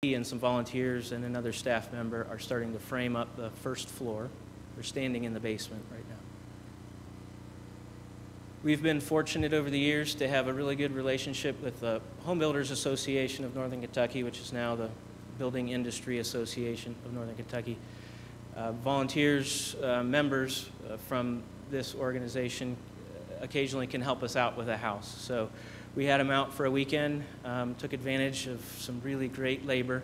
He and some volunteers and another staff member are starting to frame up the first floor. They're standing in the basement right now. We've been fortunate over the years to have a really good relationship with the Home Builders Association of Northern Kentucky, which is now the Building Industry Association of Northern Kentucky. Volunteers, members from this organization occasionally can help us out with a house. So we had them out for a weekend, took advantage of some really great labor.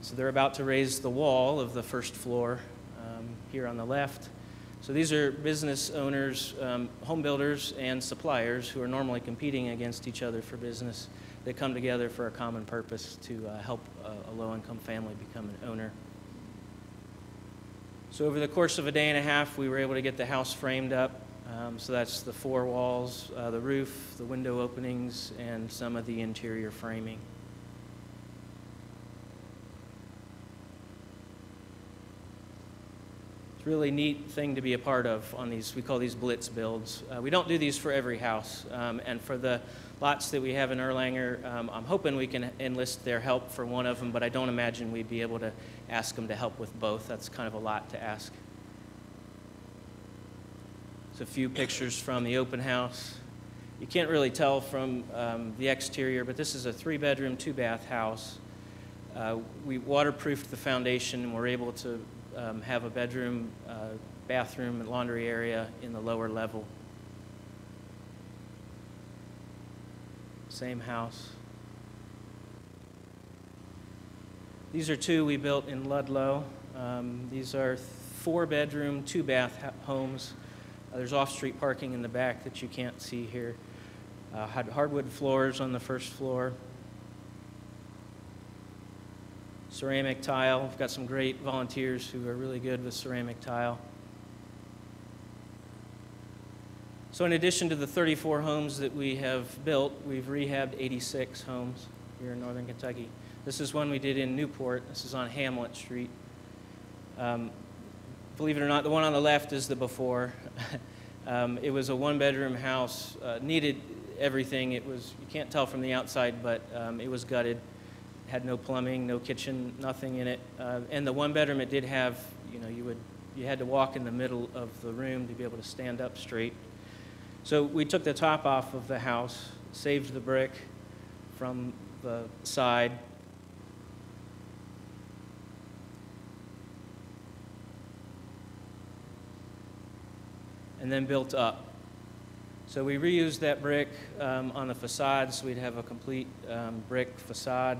So they're about to raise the wall of the first floor here on the left. So these are business owners, home builders, and suppliers who are normally competing against each other for business. They come together for a common purpose to help a low-income family become an owner. So over the course of a day and a half, we were able to get the house framed up. So that's the four walls, the roof, the window openings, and some of the interior framing. It's a really neat thing to be a part of on these, we call these blitz builds. We don't do these for every house, and for the lots that we have in Erlanger, I'm hoping we can enlist their help for one of them, but I don't imagine we'd be able to ask them to help with both. That's kind of a lot to ask. A few pictures from the open house. You can't really tell from the exterior, but this is a 3-bedroom, 2-bath house. We waterproofed the foundation, and we're able to have a bedroom, bathroom, and laundry area in the lower level. Same house. These are two we built in Ludlow. These are 4-bedroom, 2-bath homes. There's off-street parking in the back that you can't see here. Had hardwood floors on the first floor. Ceramic tile. We've got some great volunteers who are really good with ceramic tile. So in addition to the 34 homes that we have built, we've rehabbed 86 homes here in Northern Kentucky. This is one we did in Newport. This is on Hamlet Street. Believe it or not, the one on the left is the before. It was a 1-bedroom house, needed everything. It was, you can't tell from the outside, but it was gutted. Had no plumbing, no kitchen, nothing in it. And the 1-bedroom, it did have, you had to walk in the middle of the room to be able to stand up straight. So we took the top off of the house, saved the brick from the side, and then built up. So we reused that brick on the facade, so we'd have a complete brick facade,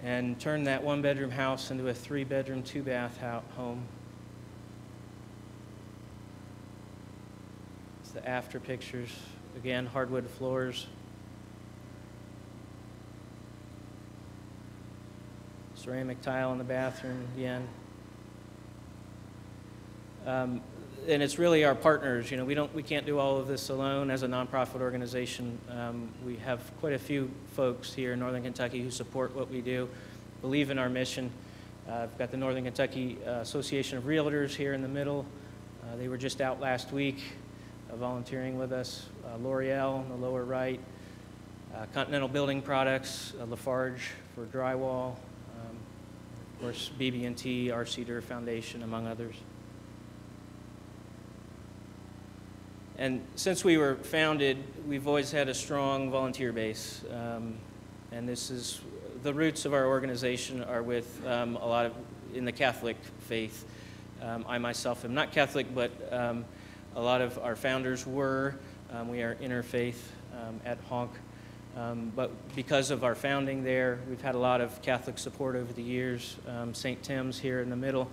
and turned that 1-bedroom house into a 3-bedroom, 2-bath home. It's the after pictures. Again, hardwood floors. Ceramic tile in the bathroom again. And it's really our partners. We can't do all of this alone as a nonprofit organization. We have quite a few folks here in Northern Kentucky who support what we do, believe in our mission. I've got the Northern Kentucky Association of Realtors here in the middle. They were just out last week volunteering with us. L'Oreal in the lower right. Continental Building Products, Lafarge for drywall. Of course, BB&T, our Cedar Foundation, among others. And since we were founded, we've always had a strong volunteer base. And this is, the roots of our organization are with a lot of, in the Catholic faith. I myself am not Catholic, but a lot of our founders were. We are interfaith at HONK. But because of our founding there, we've had a lot of Catholic support over the years. St. Tim's here in the middle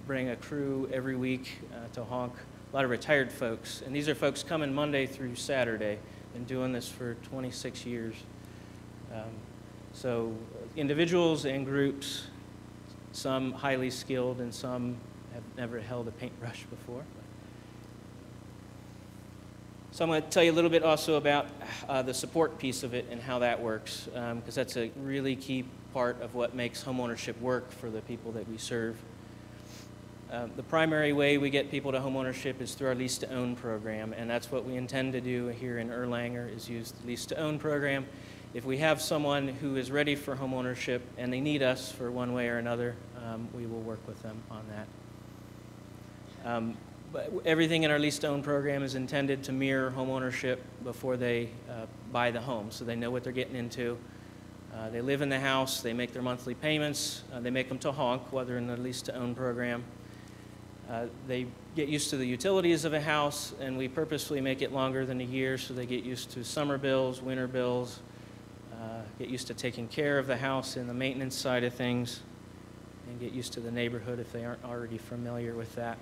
bring a crew every week to HONK. A lot of retired folks, and these are folks coming Monday through Saturday. Been doing this for 26 years. So individuals and groups, some highly skilled and some have never held a paintbrush before. So I'm going to tell you a little bit also about the support piece of it and how that works, because that's a really key part of what makes homeownership work for the people that we serve. The primary way we get people to homeownership is through our lease-to-own program, and that's what we intend to do here in Erlanger, is use the lease-to-own program if we have someone who is ready for homeownership and they need us for one way or another, we will work with them on that. But everything in our lease-to-own program is intended to mirror homeownership before they buy the home, so they know what they're getting into. They live in the house, they make their monthly payments, they make them to HONK while they're in the lease-to-own program. They get used to the utilities of a house, and we purposefully make it longer than a year so they get used to summer bills, winter bills, get used to taking care of the house and the maintenance side of things, and get used to the neighborhood if they aren't already familiar with that.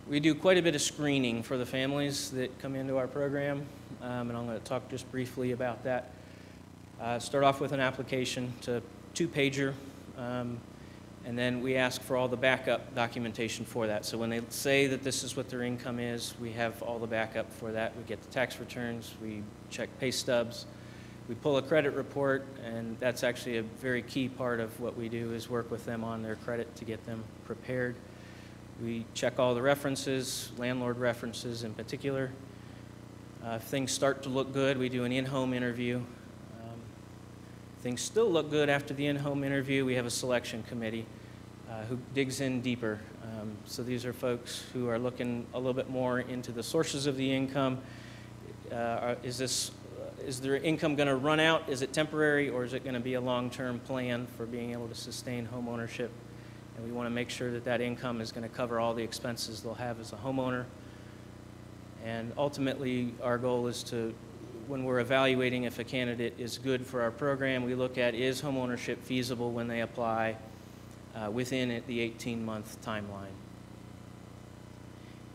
We do quite a bit of screening for the families that come into our program, and I'm going to talk just briefly about that. Start off with an application to two-pager, and then we ask for all the backup documentation for that. So when they say that this is what their income is, we have all the backup for that. We get the tax returns, we check pay stubs, we pull a credit report, and that's actually a very key part of what we do is work with them on their credit to get them prepared. We check all the references, landlord references in particular. If things start to look good, we do an in-home interview. If things still look good after the in-home interview, we have a selection committee who digs in deeper. So these are folks who are looking a little bit more into the sources of the income. Is their income going to run out? Is it temporary, or is it going to be a long-term plan for being able to sustain home ownership? And we want to make sure that that income is going to cover all the expenses they'll have as a homeowner. And ultimately, our goal is to, when we're evaluating if a candidate is good for our program, we look at, is homeownership feasible when they apply within the 18-month timeline.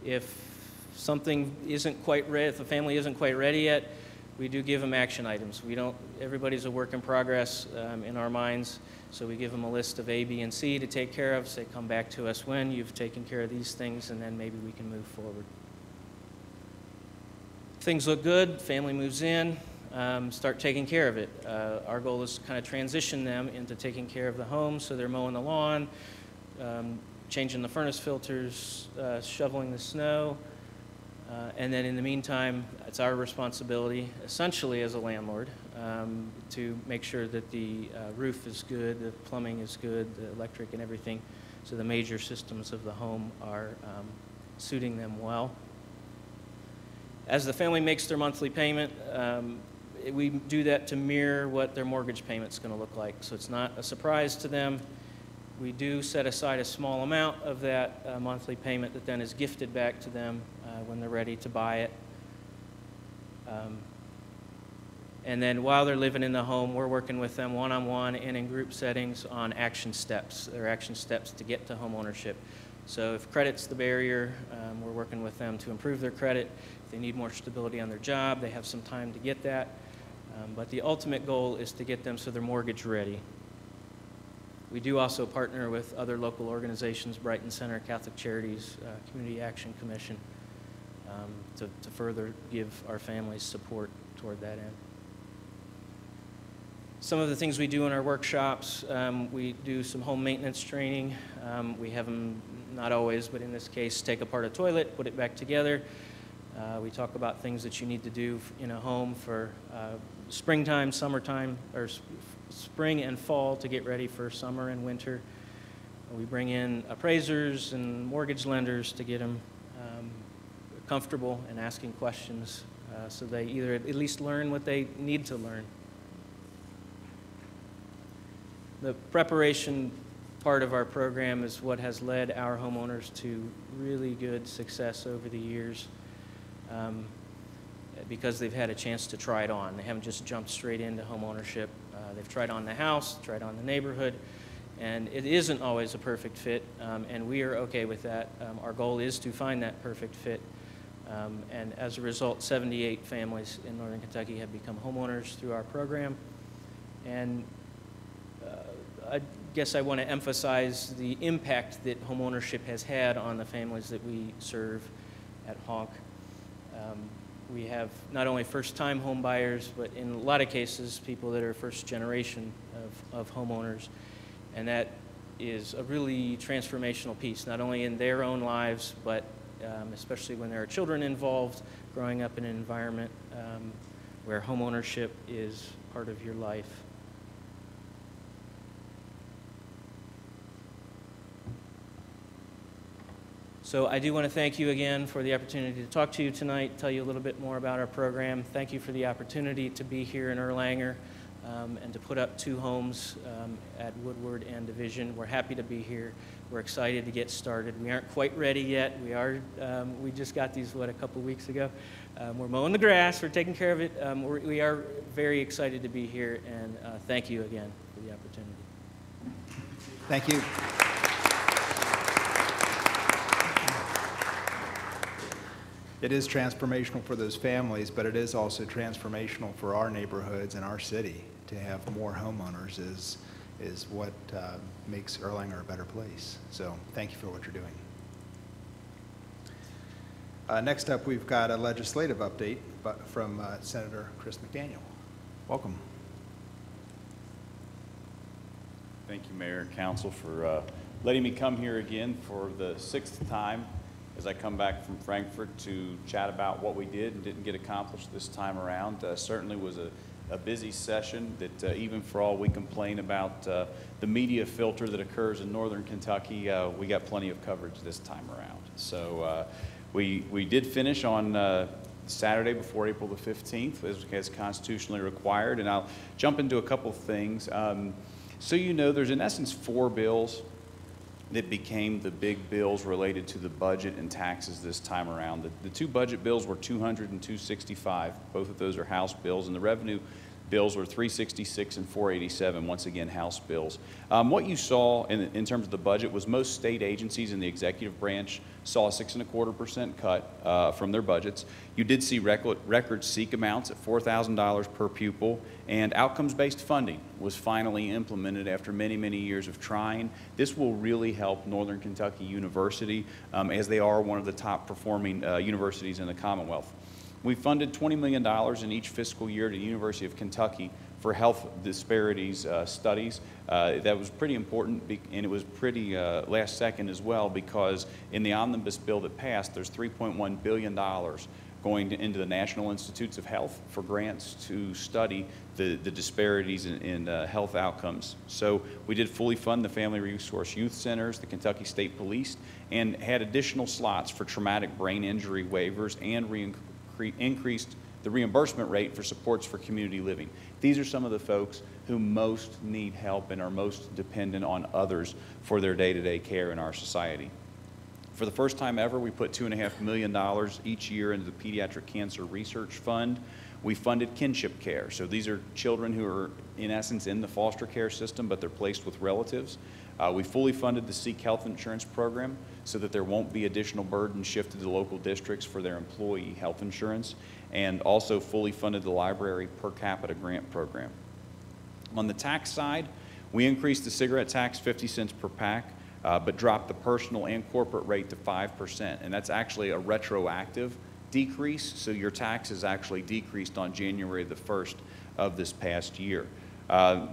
If something isn't quite ready, if a family isn't quite ready yet, we do give them action items. We don't, everybody's a work in progress in our minds, so we give them a list of A, B, and C to take care of. Say, come back to us when you've taken care of these things, and then maybe we can move forward. Things look good, family moves in, start taking care of it. Our goal is to kind of transition them into taking care of the home, so they're mowing the lawn, changing the furnace filters, shoveling the snow, and then in the meantime, it's our responsibility, essentially as a landlord, to make sure that the roof is good, the plumbing is good, the electric and everything, so the major systems of the home are suiting them well. As the family makes their monthly payment, we do that to mirror what their mortgage payment's going to look like, so it's not a surprise to them. We do set aside a small amount of that monthly payment that then is gifted back to them when they're ready to buy it. And then while they're living in the home, we're working with them one-on-one and in group settings on action steps. There are action steps to get to home ownership. So if credit's the barrier, we're working with them to improve their credit. If they need more stability on their job, they have some time to get that. But the ultimate goal is to get them so they're mortgage ready. We do also partner with other local organizations, Brighton Center, Catholic Charities, Community Action Commission, to further give our families support toward that end. Some of the things we do in our workshops, we do some home maintenance training. We have them, not always, but in this case, take apart a toilet, put it back together. We talk about things that you need to do in a home for springtime, summertime, or spring and fall to get ready for summer and winter. We bring in appraisers and mortgage lenders to get them comfortable and asking questions so they either at least learn what they need to learn. The preparation part of our program is what has led our homeowners to really good success over the years because they've had a chance to try it on. They haven't just jumped straight into home ownership. They've tried on the house, tried on the neighborhood, and it isn't always a perfect fit, and we are okay with that. Our goal is to find that perfect fit, and as a result, 78 families in Northern Kentucky have become homeowners through our program. And I guess I want to emphasize the impact that homeownership has had on the families that we serve at HONK. We have not only first-time home buyers, but in a lot of cases, people that are first generation of homeowners. And that is a really transformational piece, not only in their own lives, but especially when there are children involved, growing up in an environment where homeownership is part of your life. So I do want to thank you again for the opportunity to talk to you tonight, tell you a little bit more about our program. Thank you for the opportunity to be here in Erlanger and to put up 2 homes at Woodward and Division. We're happy to be here. We're excited to get started. We aren't quite ready yet. We just got these, a couple weeks ago. We're mowing the grass. We're taking care of it. We are very excited to be here, and thank you again for the opportunity. Thank you. It is transformational for those families, but it is also transformational for our neighborhoods and our city. To have more homeowners is what makes Erlanger a better place. So thank you for what you're doing. Next up, we've got a legislative update from Senator Chris McDaniel. Welcome. Thank you, Mayor and Council, for letting me come here again for the 6th time as I come back from Frankfurt to chat about what we did and didn't get accomplished this time around. Certainly was a busy session that even for all we complain about the media filter that occurs in northern Kentucky, we got plenty of coverage this time around. So we did finish on Saturday before April the 15th as constitutionally required, and I'll jump into a couple of things. So you know, there's in essence 4 bills that became the big bills related to the budget and taxes this time around. The 2 budget bills were 200 and 265. Both of those are House bills, and the revenue bills were 366 and 487, once again House bills. What you saw in terms of the budget was most state agencies in the executive branch saw a 6.25% cut from their budgets. You did see record SEEK amounts at $4,000 per pupil, and outcomes-based funding was finally implemented after many, many years of trying. This will really help Northern Kentucky University as they are one of the top performing universities in the Commonwealth. We funded $20 million in each fiscal year to the University of Kentucky for health disparities studies. That was pretty important, and it was pretty last second as well, because in the omnibus bill that passed, there's $3.1 billion going into the National Institutes of Health for grants to study the disparities in health outcomes. So we did fully fund the Family Resource Youth Centers, the Kentucky State Police, and had additional slots for traumatic brain injury waivers and increased the reimbursement rate for supports for community living. These are some of the folks who most need help and are most dependent on others for their day-to-day care in our society. For the first time ever, we put $2.5 million each year into the Pediatric Cancer Research Fund. We funded kinship care. So these are children who are, in essence, in the foster care system, but they're placed with relatives. We fully funded the SEEK health insurance program so that there won't be additional burden shifted to local districts for their employee health insurance, and also fully funded the library per capita grant program. On the tax side, we increased the cigarette tax 50 cents per pack, but dropped the personal and corporate rate to 5%, and that's actually a retroactive decrease, so your tax is actually decreased on January the 1st of this past year.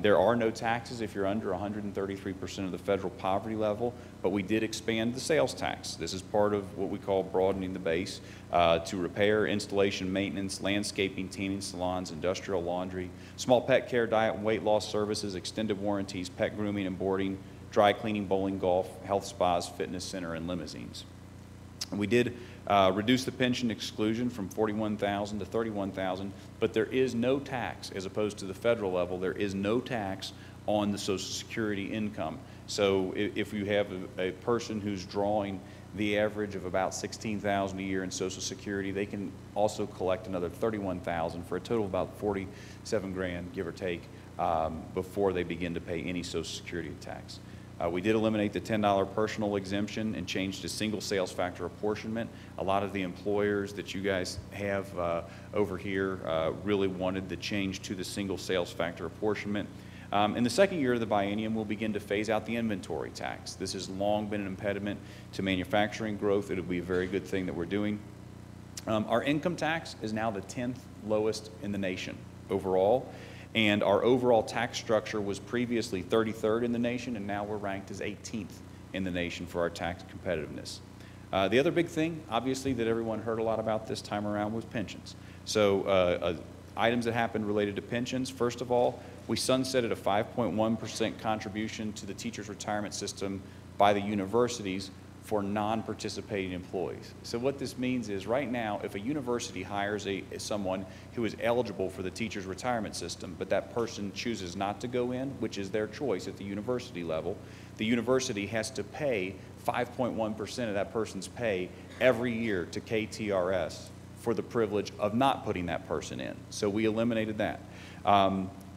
There are no taxes if you're under 133% of the federal poverty level, but we did expand the sales tax. This is part of what we call broadening the base to repair, installation, maintenance, landscaping, tanning salons, industrial laundry, small pet care, diet and weight loss services, extended warranties, pet grooming and boarding, dry cleaning, bowling, golf, health spas, fitness center, and limousines. We did reduce the pension exclusion from $41,000 to $31,000, but there is no tax, as opposed to the federal level, there is no tax on the Social Security income. So if you have a person who's drawing the average of about $16,000 a year in Social Security, they can also collect another $31,000 for a total of about $47,000, give or take, before they begin to pay any Social Security tax. We did eliminate the $10 personal exemption and changed to single sales factor apportionment. A lot of the employers that you guys have over here really wanted the change to the single sales factor apportionment. In the second year of the biennium, we'll begin to phase out the inventory tax. This has long been an impediment to manufacturing growth. It'll be a very good thing that we're doing. Our income tax is now the 10th lowest in the nation overall. And our overall tax structure was previously 33rd in the nation, and now we're ranked as 18th in the nation for our tax competitiveness. The other big thing, obviously, that everyone heard a lot about this time around was pensions. So items that happened related to pensions. First of all, we sunsetted a 5.1% contribution to the teachers' retirement system by the universities for non-participating employees. So what this means is right now, if a university hires someone who is eligible for the teacher's retirement system, but that person chooses not to go in, which is their choice at the university level, the university has to pay 5.1% of that person's pay every year to KTRS for the privilege of not putting that person in. So we eliminated that.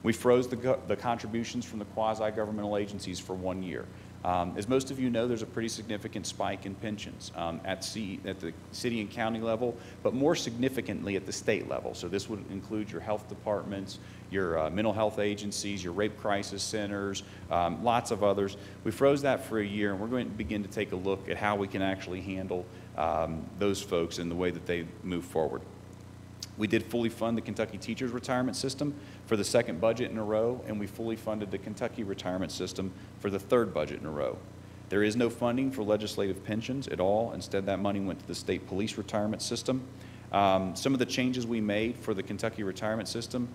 We froze the contributions from the quasi-governmental agencies for 1 year. As most of you know, there's a pretty significant spike in pensions at the city and county level, but more significantly at the state level. So this would include your health departments, your mental health agencies, your rape crisis centers, lots of others. We froze that for a year, and we're going to begin to take a look at how we can actually handle those folks in the way that they move forward. We did fully fund the Kentucky Teachers Retirement System for the second budget in a row, and we fully funded the Kentucky Retirement System for the third budget in a row. There is no funding for legislative pensions at all. Instead, that money went to the state police retirement system. Some of the changes we made for the Kentucky Retirement System,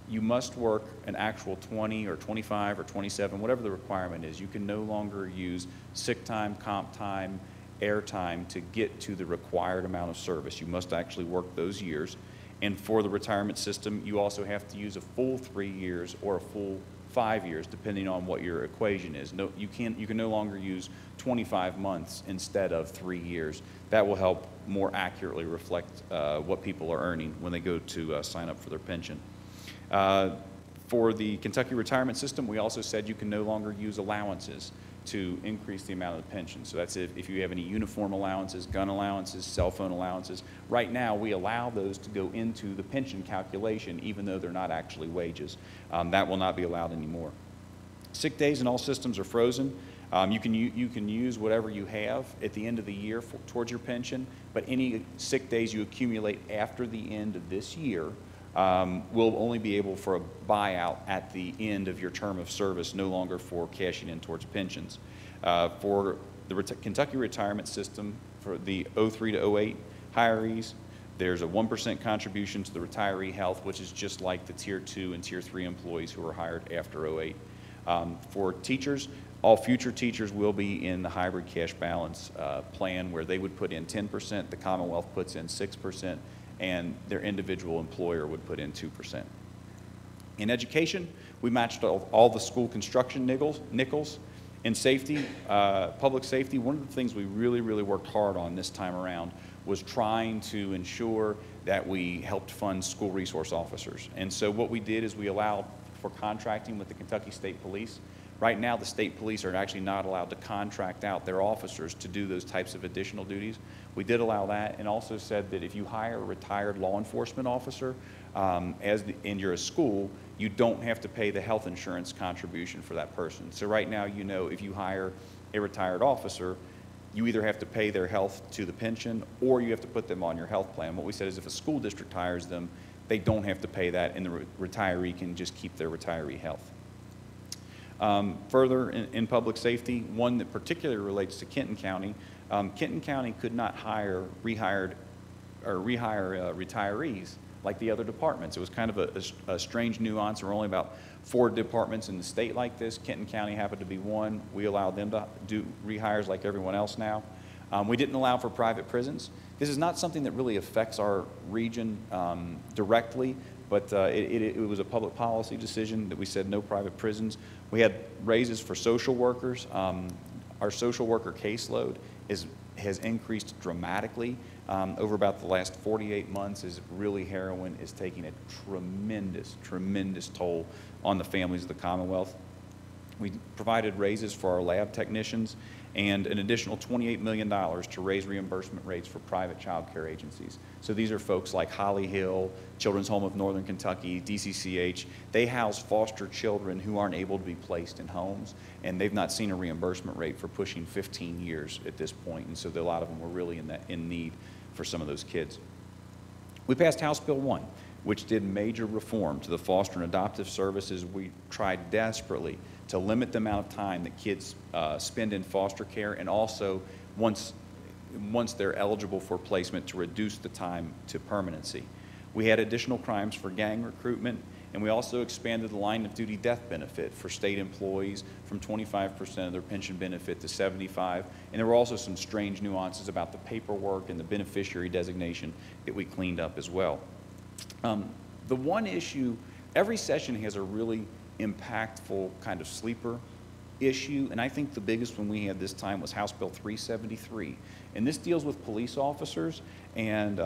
you must work an actual 20 or 25 or 27, whatever the requirement is. You can no longer use sick time, comp time, air time to get to the required amount of service. You must actually work those years. And for the retirement system, you also have to use a full 3 years or a full 5 years, depending on what your equation is. No, you can no longer use 25 months instead of 3 years. That will help more accurately reflect what people are earning when they go to sign up for their pension. For the Kentucky retirement system, we also said you can no longer use allowances to increase the amount of the pension. So that's if you have any uniform allowances, gun allowances, cell phone allowances. Right now, we allow those to go into the pension calculation, even though they're not actually wages. That will not be allowed anymore. Sick days in all systems are frozen. You can use whatever you have at the end of the year towards your pension, but any sick days you accumulate after the end of this year will only be able for a buyout at the end of your term of service, no longer for cashing in towards pensions. For the Kentucky retirement system, for the 03 to 08 hirees, there's a 1% contribution to the retiree health, which is just like the Tier 2 and Tier 3 employees who were hired after 08. For teachers, all future teachers will be in the hybrid cash balance plan, where they would put in 10%, the Commonwealth puts in 6%, and their individual employer would put in 2%. In education, we matched all the school construction nickels. In safety, public safety, one of the things we really worked hard on this time around was trying to ensure that we helped fund school resource officers. And so what we did is we allowed for contracting with the Kentucky State Police. Right now, the state police are actually not allowed to contract out their officers to do those types of additional duties. We did allow that, and also said that if you hire a retired law enforcement officer and you're a school, you don't have to pay the health insurance contribution for that person. So right now, you know, if you hire a retired officer, you either have to pay their health to the pension or you have to put them on your health plan. What we said is if a school district hires them, they don't have to pay that, and the retiree can just keep their retiree health. Further, in public safety, one that particularly relates to Kenton County, Kenton County could not rehire retirees like the other departments. It was kind of a strange nuance. There were only about 4 departments in the state like this. Kenton County happened to be one. We allowed them to do rehires like everyone else now. We didn't allow for private prisons. This is not something that really affects our region directly, but it was a public policy decision that we said no private prisons. We had raises for social workers. Our social worker caseload has increased dramatically over about the last 48 months. Is really heroin is taking a tremendous toll on the families of the Commonwealth. We provided raises for our lab technicians and an additional $28 million to raise reimbursement rates for private child care agencies. So these are folks like Holly Hill, Children's Home of Northern Kentucky, DCCH. They house foster children who aren't able to be placed in homes, and they've not seen a reimbursement rate for pushing 15 years at this point, and so a lot of them were really in need for some of those kids. We passed House Bill 1, which did major reform to the foster and adoptive services. We tried desperately to limit the amount of time that kids spend in foster care, and also once they're eligible for placement, to reduce the time to permanency. We had additional crimes for gang recruitment, and we also expanded the line of duty death benefit for state employees from 25% of their pension benefit to 75%. And there were also some strange nuances about the paperwork and the beneficiary designation that we cleaned up as well. The one issue, every session has a really impactful kind of sleeper issue, and I think the biggest one we had this time was House Bill 373. And this deals with police officers and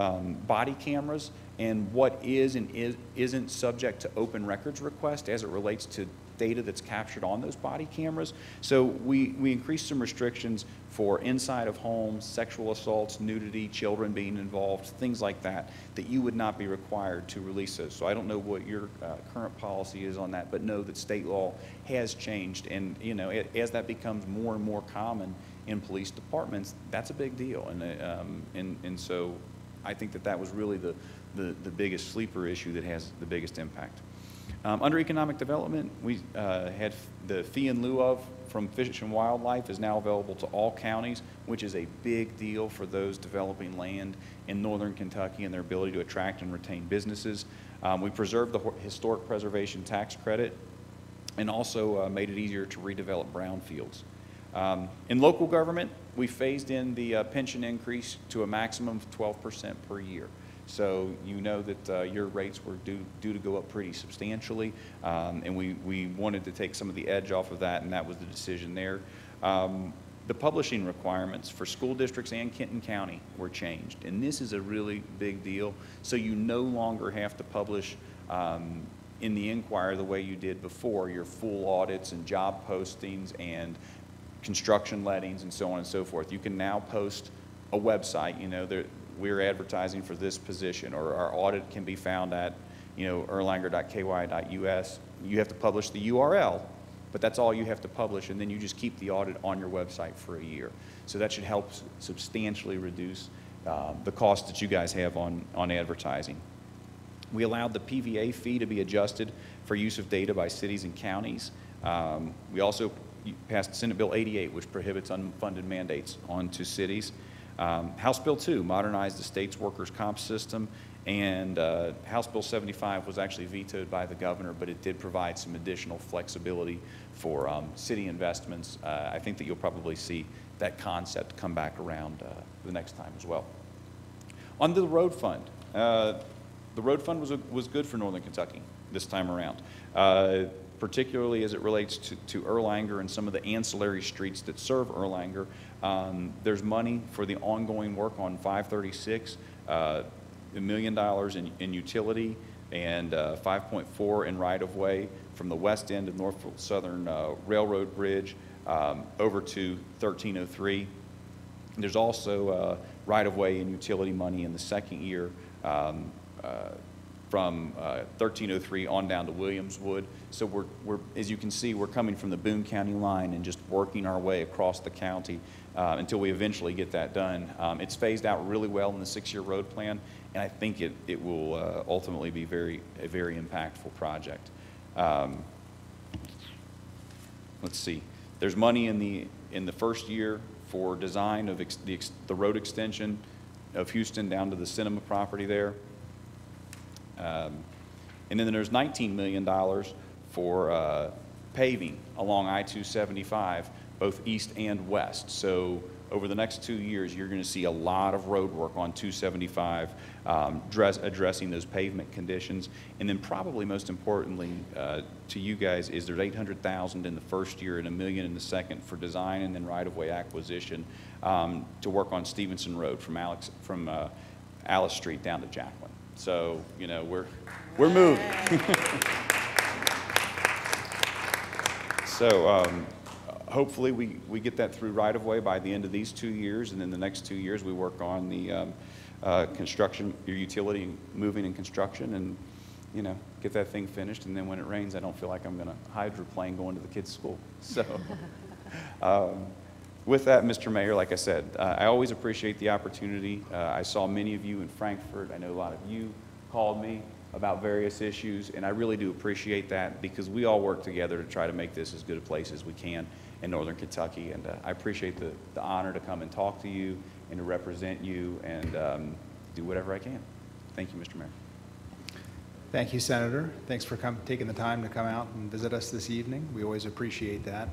body cameras and what is and isn't subject to open records request as it relates to data that's captured on those body cameras. So we increased some restrictions for inside of homes, sexual assaults, nudity, children being involved, things like that, that you would not be required to release those. So I don't know what your current policy is on that, but know that state law has changed, and you know, as that becomes more and more common in police departments, that's a big deal. And so I think that was really the biggest sleeper issue that has the biggest impact. Under economic development, we had the fee in lieu of from Fish and Wildlife is now available to all counties, which is a big deal for those developing land in northern Kentucky and their ability to attract and retain businesses. We preserved the historic preservation tax credit and also made it easier to redevelop brownfields. In local government, we phased in the pension increase to a maximum of 12% per year. So you know that your rates were due to go up pretty substantially, and we wanted to take some of the edge off of that, and that was the decision there. The publishing requirements for school districts and Kenton County were changed, and this is a really big deal. So you no longer have to publish in the Inquirer the way you did before, your full audits and job postings and construction lettings and so on and so forth. You can now post a website, you know, we're advertising for this position, or our audit can be found at, you know, erlanger.ky.us. You have to publish the URL, but that's all you have to publish, and then you just keep the audit on your website for a year. So that should help substantially reduce the cost that you guys have on advertising. We allowed the PVA fee to be adjusted for use of data by cities and counties. We also passed Senate Bill 88, which prohibits unfunded mandates onto cities. House Bill 2 modernized the state's workers' comp system, and House Bill 75 was actually vetoed by the governor, but it did provide some additional flexibility for city investments. I think that you'll probably see that concept come back around the next time as well. On the road fund, the road fund was good for Northern Kentucky this time around, particularly as it relates to Erlanger and some of the ancillary streets that serve Erlanger. There's money for the ongoing work on 536, $1 million in utility, and 5.4 in right-of-way from the west end of Norfolk Southern Railroad Bridge over to 1303. There's also right-of-way and utility money in the second year from 1303 on down to Williamswood. So we're, as you can see, we're coming from the Boone County line and just working our way across the county until we eventually get that done. It's phased out really well in the 6-year road plan, and I think it will ultimately be a very impactful project. Let's see. There's money in the first year for design of the road extension of Houston down to the cinema property there. And then there's $19 million for paving along I-275, both east and west. So over the next 2 years, you're going to see a lot of road work on 275, addressing those pavement conditions. And then probably most importantly to you guys is there's $800,000 in the first year and $1 million in the second for design and then right-of-way acquisition to work on Stevenson Road from Alice Street down to Jacqueline. So, you know, we're moving. So hopefully we get that through right-of-way by the end of these 2 years, and then the next 2 years we work on the construction, your utility moving and construction, and, you know, get that thing finished. And then when it rains, I don't feel like I'm going to hydroplane going to the kids' school. So with that, Mr. Mayor, like I said, I always appreciate the opportunity. I saw many of you in Frankfurt. I know a lot of you called me about various issues, and I really do appreciate that because we all work together to try to make this as good a place as we can in Northern Kentucky. And I appreciate the honor to come and talk to you and to represent you and do whatever I can. Thank you, Mr. Mayor. Thank you, Senator. Thanks for taking the time to come out and visit us this evening. We always appreciate that,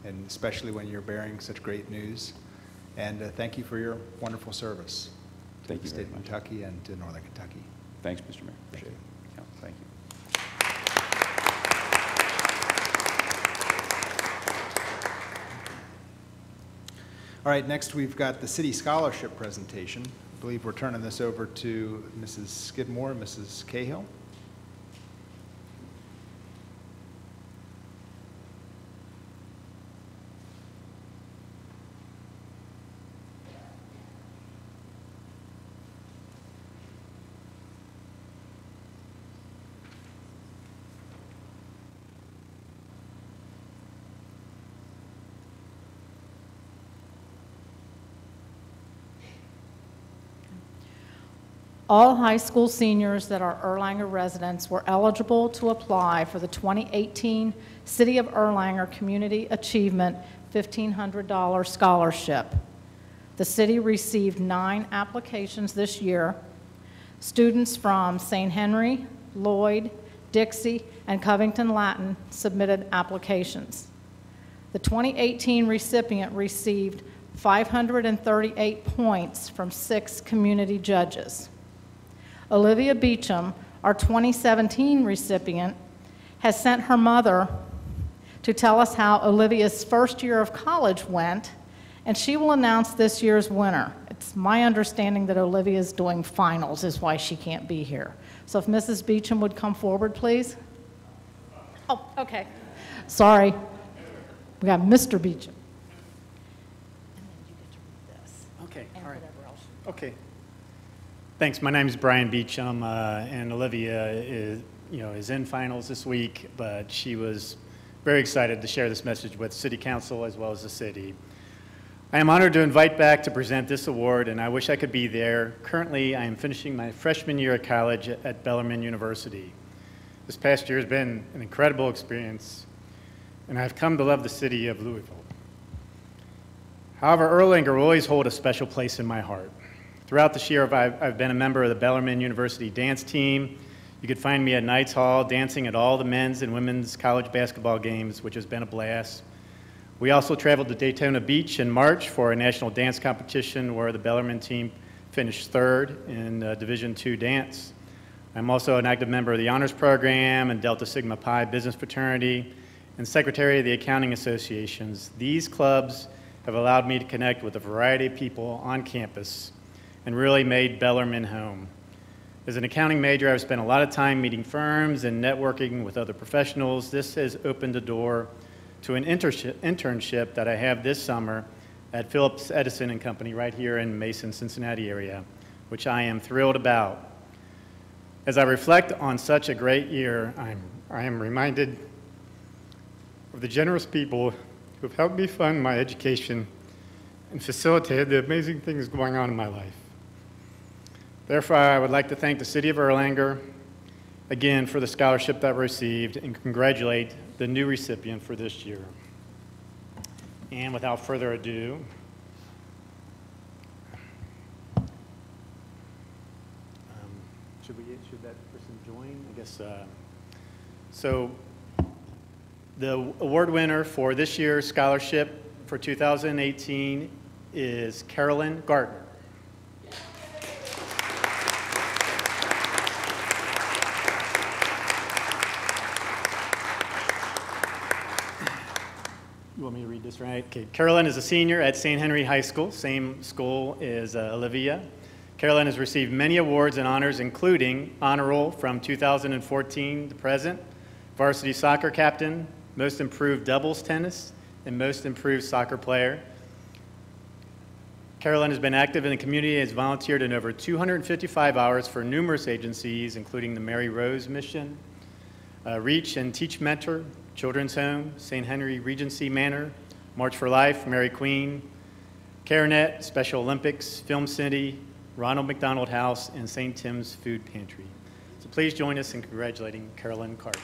and especially when you're bearing such great news. And thank you for your wonderful service to Thank the you state very of much. Kentucky and to Northern Kentucky. Thanks, Mr. Mayor. Appreciate it. Yeah, thank you. All right, next we've got the city scholarship presentation. I believe we're turning this over to Mrs. Skidmore and Mrs. Cahill. All high school seniors that are Erlanger residents were eligible to apply for the 2018 City of Erlanger Community Achievement $1,500 scholarship. The city received 9 applications this year. Students from St. Henry, Lloyd, Dixie, and Covington Latin submitted applications. The 2018 recipient received 538 points from 6 community judges. Olivia Beecham, our 2017 recipient, has sent her mother to tell us how Olivia's first year of college went, and she will announce this year's winner. It's my understanding that Olivia is doing finals, is why she can't be here. So if Mrs. Beecham would come forward, please. Oh, okay. Sorry. We got Mr. Beecham. And then you get to read this. Okay, And all right. whatever else. Okay. Thanks. My name is Brian Beecham, and Olivia is in finals this week, but she was very excited to share this message with City Council as well as the city. I am honored to invite back to present this award, and I wish I could be there. Currently, I am finishing my freshman year of college at Bellarmine University. This past year has been an incredible experience, and I've come to love the city of Louisville. However, Erlanger will always hold a special place in my heart. Throughout this year, I've been a member of the Bellarmine University dance team. You could find me at Knights Hall dancing at all the men's and women's college basketball games, which has been a blast. We also traveled to Daytona Beach in March for a national dance competition where the Bellarmine team finished 3rd in Division II dance. I'm also an active member of the Honors Program and Delta Sigma Pi Business Fraternity and Secretary of the Accounting Associations. These clubs have allowed me to connect with a variety of people on campus and really made Bellarmine home. As an accounting major, I've spent a lot of time meeting firms and networking with other professionals. This has opened the door to an internship that I have this summer at Phillips Edison and Company right here in Mason, Cincinnati area, which I am thrilled about. As I reflect on such a great year, I am reminded of the generous people who have helped me fund my education and facilitated the amazing things going on in my life. Therefore, I would like to thank the City of Erlanger again for the scholarship that I received and congratulate the new recipient for this year. And without further ado, should that person join? I guess, so the award winner for this year's scholarship for 2018 is Carolyn Gardner. You want me to read this right? Okay. Carolyn is a senior at St. Henry High School, same school as Olivia. Carolyn has received many awards and honors, including Honor Roll from 2014 to present, Varsity Soccer Captain, Most Improved Doubles Tennis, and Most Improved Soccer Player. Carolyn has been active in the community and has volunteered in over 255 hours for numerous agencies, including the Mary Rose Mission, Reach and Teach Mentor, Children's Home, St. Henry Regency Manor, March for Life, Mary Queen, CareNet, Special Olympics, Film City, Ronald McDonald House, and St. Tim's Food Pantry. So please join us in congratulating Carolyn Carter.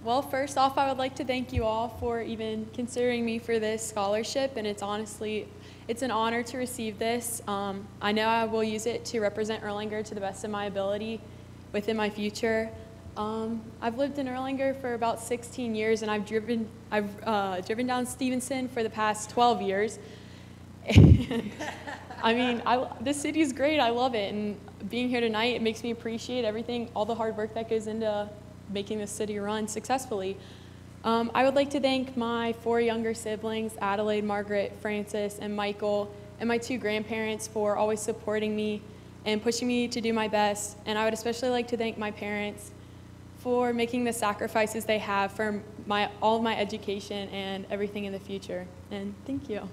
Well, first off, I would like to thank you all for even considering me for this scholarship, and it's an honor to receive this. I know I will use it to represent Erlanger to the best of my ability within my future. I've lived in Erlanger for about 16 years, and I've driven down Stevenson for the past 12 years. I mean, this city is great. I love it, and being here tonight, it makes me appreciate everything, all the hard work that goes into making this city run successfully. I would like to thank my 4 younger siblings, Adelaide, Margaret, Francis, and Michael, and my 2 grandparents for always supporting me and pushing me to do my best. And I would especially like to thank my parents for making the sacrifices they have for all of my education and everything in the future. And thank you.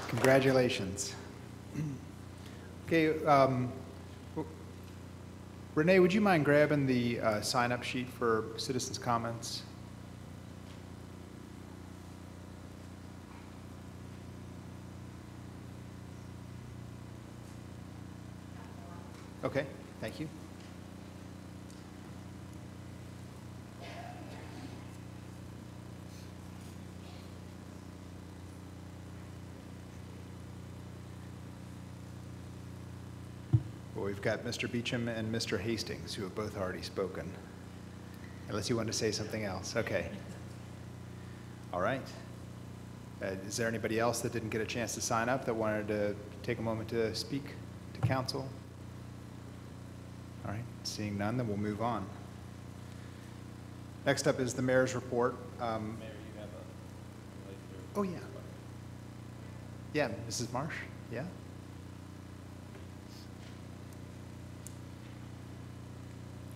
Congratulations. Okay, Renee, would you mind grabbing the sign-up sheet for citizens' comments? Okay, thank you. Well, we've got Mr. Beecham and Mr. Hastings, who have both already spoken. Unless you want to say something else. Okay. All right. Is there anybody else that didn't get a chance to sign up that wanted to take a moment to speak to council? All right. Seeing none, then we'll move on. Next up is the mayor's report. Mayor, you have a... Oh, yeah. Yeah, Mrs. Marsh? Yeah?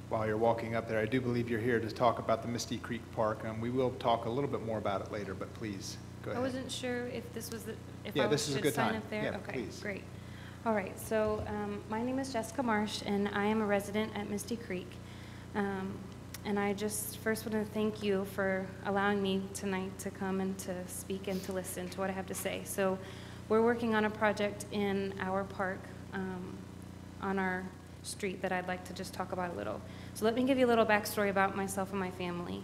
While you're walking up there, I do believe you're here to talk about the Misty Creek Park, and we will talk a little bit more about it later, but please, go ahead. I wasn't sure if this was Yeah, I this is a should good sign time. up there? Yeah, Okay, please. great. All right, so my name is Jessica Marsh, and I am a resident at Misty Creek. And I just first want to thank you for allowing me tonight to come and to speak and to listen to what I have to say. So we're working on a project in our park on our street that I'd like to just talk about a little. So let me give you a little backstory about myself and my family.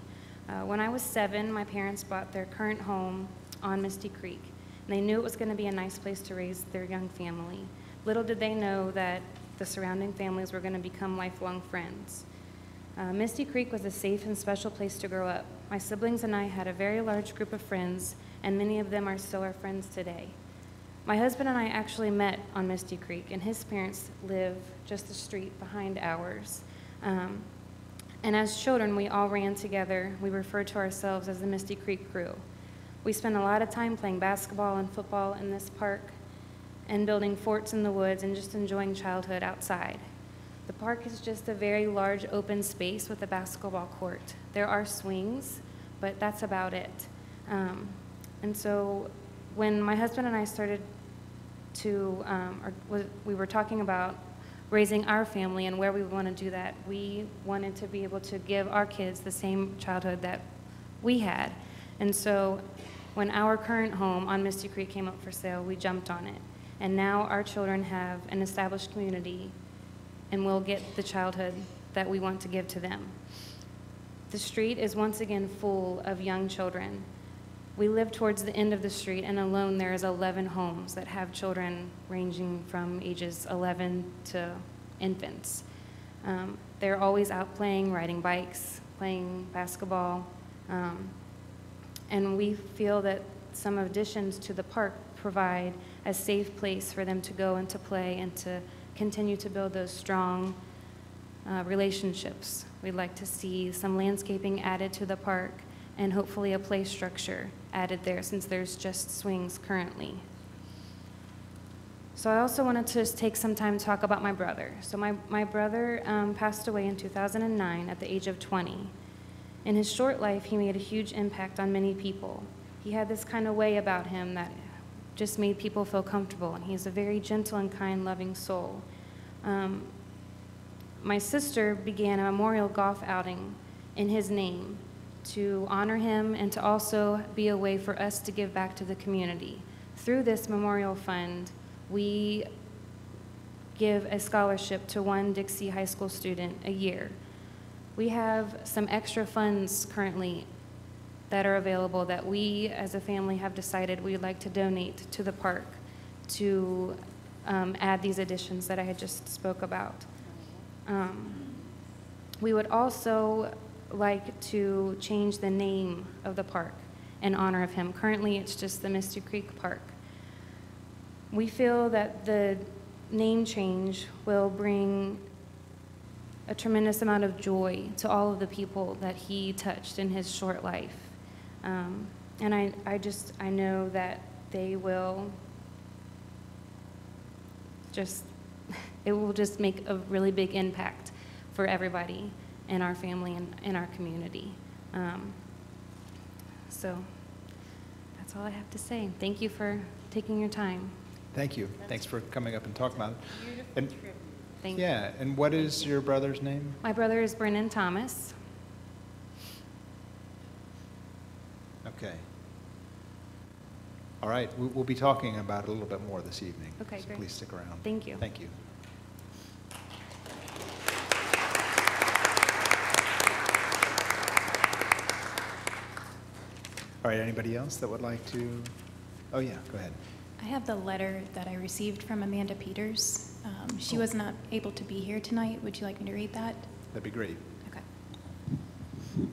When I was 7, my parents bought their current home on Misty Creek. And they knew it was going to be a nice place to raise their young family. Little did they know that the surrounding families were going to become lifelong friends. Misty Creek was a safe and special place to grow up. My siblings and I had a very large group of friends, and many of them are still our friends today. My husband and I actually met on Misty Creek, and his parents live just the street behind ours. And as children, we all ran together. We referred to ourselves as the Misty Creek Crew. We spent a lot of time playing basketball and football in this park and building forts in the woods and just enjoying childhood outside. The park is just a very large open space with a basketball court. There are swings, but that's about it. And so when my husband and I started to, we were talking about raising our family and where we want to do that, we wanted to be able to give our kids the same childhood that we had. And so when our current home on Misty Creek came up for sale, we jumped on it. And now our children have an established community and will get the childhood that we want to give to them. The street is once again full of young children. We live towards the end of the street, and alone there is 11 homes that have children ranging from ages 11 to infants. They're always out playing, riding bikes, playing basketball, and we feel that some additions to the park provide a safe place for them to go and to play and to continue to build those strong relationships. We'd like to see some landscaping added to the park and hopefully a play structure added there since there's just swings currently. So I also wanted to just take some time to talk about my brother. So my brother passed away in 2009 at the age of 20. In his short life, he made a huge impact on many people. He had this kind of way about him that just made people feel comfortable, and he's a very gentle and kind, loving soul. My sister began a memorial golf outing in his name to honor him and to also be a way for us to give back to the community through this memorial fund, we give a scholarship to one Dixie High School student a year. We have some extra funds currently that are available that we as a family have decided we'd like to donate to the park to add these additions that I had just spoke about. We would also like to change the name of the park in honor of him. Currently, it's just the Misty Creek Park. We feel that the name change will bring a tremendous amount of joy to all of the people that he touched in his short life. And I know that they will it will just make a really big impact for everybody in our family and in our community. So that's all I have to say. Thank you for taking your time. Thank you. Thanks for coming up and talking about it. And, Thank you. yeah, and what is your brother's name? My brother is Brennan Thomas. Okay. All right, we'll be talking about it a little bit more this evening. Okay, so great. Please stick around. Thank you. Thank you. All right, anybody else that would like to? Oh, yeah, go ahead. I have the letter that I received from Amanda Peters. She was not able to be here tonight. Would you like me to read that? That'd be great. Okay.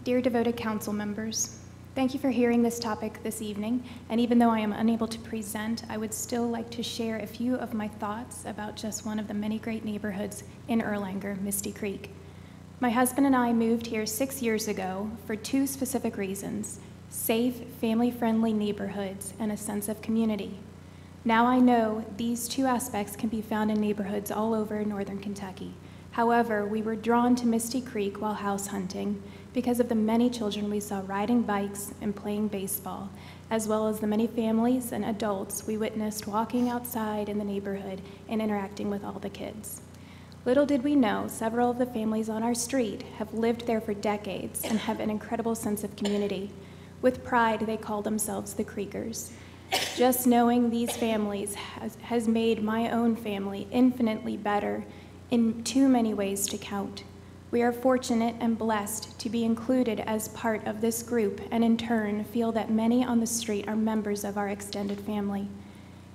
Dear devoted council members, thank you for hearing this topic this evening, and even though I am unable to present, I would still like to share a few of my thoughts about just one of the many great neighborhoods in Erlanger, Misty Creek. My husband and I moved here 6 years ago for two specific reasons: safe, family-friendly neighborhoods and a sense of community. Now I know these two aspects can be found in neighborhoods all over northern Kentucky. However, we were drawn to Misty Creek while house hunting because of the many children we saw riding bikes and playing baseball, as well as the many families and adults we witnessed walking outside in the neighborhood and interacting with all the kids. Little did we know, several of the families on our street have lived there for decades and have an incredible sense of community. With pride, they call themselves the Creekers. Just knowing these families has made my own family infinitely better in too many ways to count. We are fortunate and blessed to be included as part of this group, and in turn feel that many on the street are members of our extended family.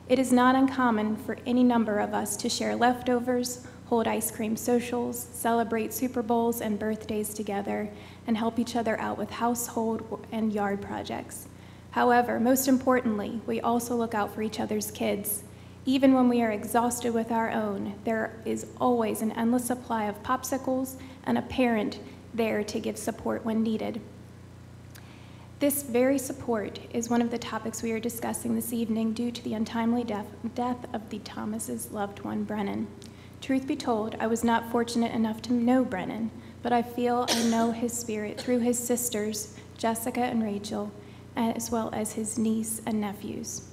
It is not uncommon for any number of us to share leftovers, hold ice cream socials, celebrate Super Bowls and birthdays together, and help each other out with household and yard projects. However, most importantly, we also look out for each other's kids. Even when we are exhausted with our own, there is always an endless supply of popsicles and a parent there to give support when needed. This very support is one of the topics we are discussing this evening due to the untimely death of the Thomas's loved one, Brennan. Truth be told, I was not fortunate enough to know Brennan, but I feel I know his spirit through his sisters, Jessica and Rachel, as well as his niece and nephews.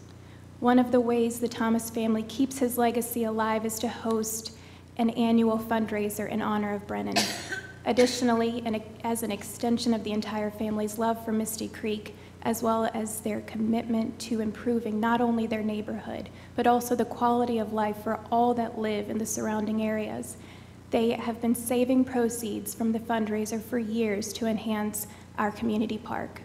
One of the ways the Thomas family keeps his legacy alive is to host an annual fundraiser in honor of Brennan. Additionally, and as an extension of the entire family's love for Misty Creek, as well as their commitment to improving not only their neighborhood, but also the quality of life for all that live in the surrounding areas, they have been saving proceeds from the fundraiser for years to enhance our community park.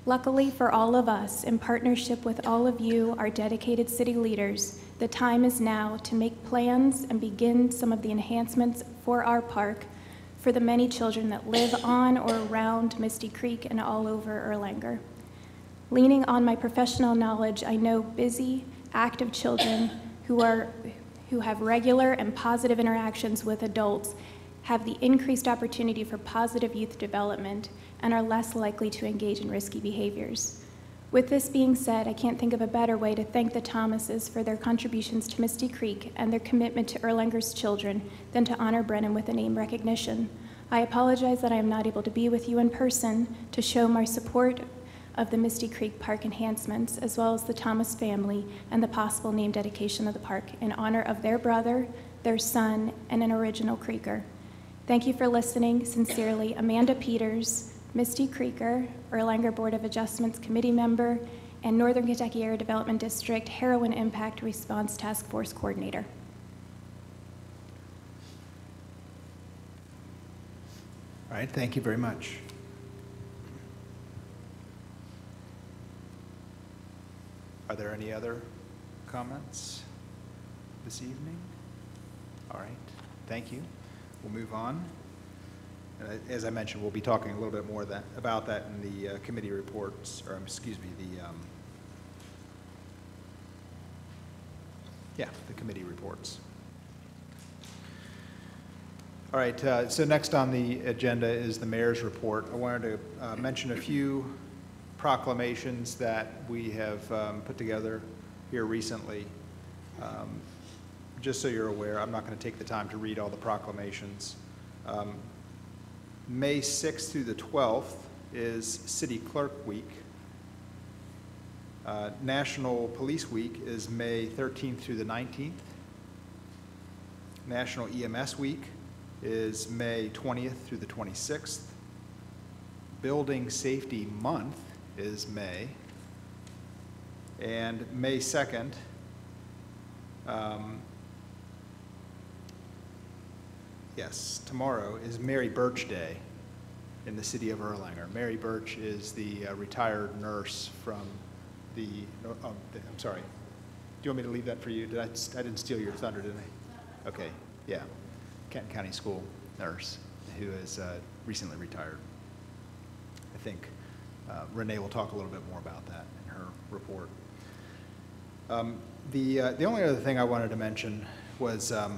Luckily for all of us, in partnership with all of you, our dedicated city leaders, the time is now to make plans and begin some of the enhancements for our park for the many children that live on or around Misty Creek and all over Erlanger. Leaning on my professional knowledge, I know busy, active children who have regular and positive interactions with adults have the increased opportunity for positive youth development and are less likely to engage in risky behaviors. With this being said, I can't think of a better way to thank the Thomases for their contributions to Misty Creek and their commitment to Erlanger's children than to honor Brennan with a name recognition. I apologize that I am not able to be with you in person to show my support of the Misty Creek Park enhancements, as well as the Thomas family and the possible name dedication of the park in honor of their brother, their son, and an original Creeker. Thank you for listening. Sincerely, Amanda Peters, Misty Creeker, Erlanger Board of Adjustments Committee member, and Northern Kentucky Area Development District Heroin Impact Response Task Force Coordinator. All right, thank you very much. Are there any other comments this evening? All right, thank you. We'll move on. As I mentioned, we'll be talking a little bit more about that in the committee reports, or excuse me, the committee reports. All right, so next on the agenda is the mayor's report. I wanted to mention a few proclamations that we have put together here recently. Just so you're aware, I'm not going to take the time to read all the proclamations. May 6th through the 12th is City Clerk Week. National Police Week is May 13th through the 19th. National EMS Week is May 20th through the 26th. Building Safety Month is May. And May 2nd, yes, tomorrow is Mary Birch Day in the city of Erlanger. Mary Birch is the retired nurse from I'm sorry. Do you want me to leave that for you? I didn't steal your thunder, did I? Okay, yeah. Kenton County School nurse who is recently retired. I think Renee will talk a little bit more about that in her report. The only other thing I wanted to mention was, I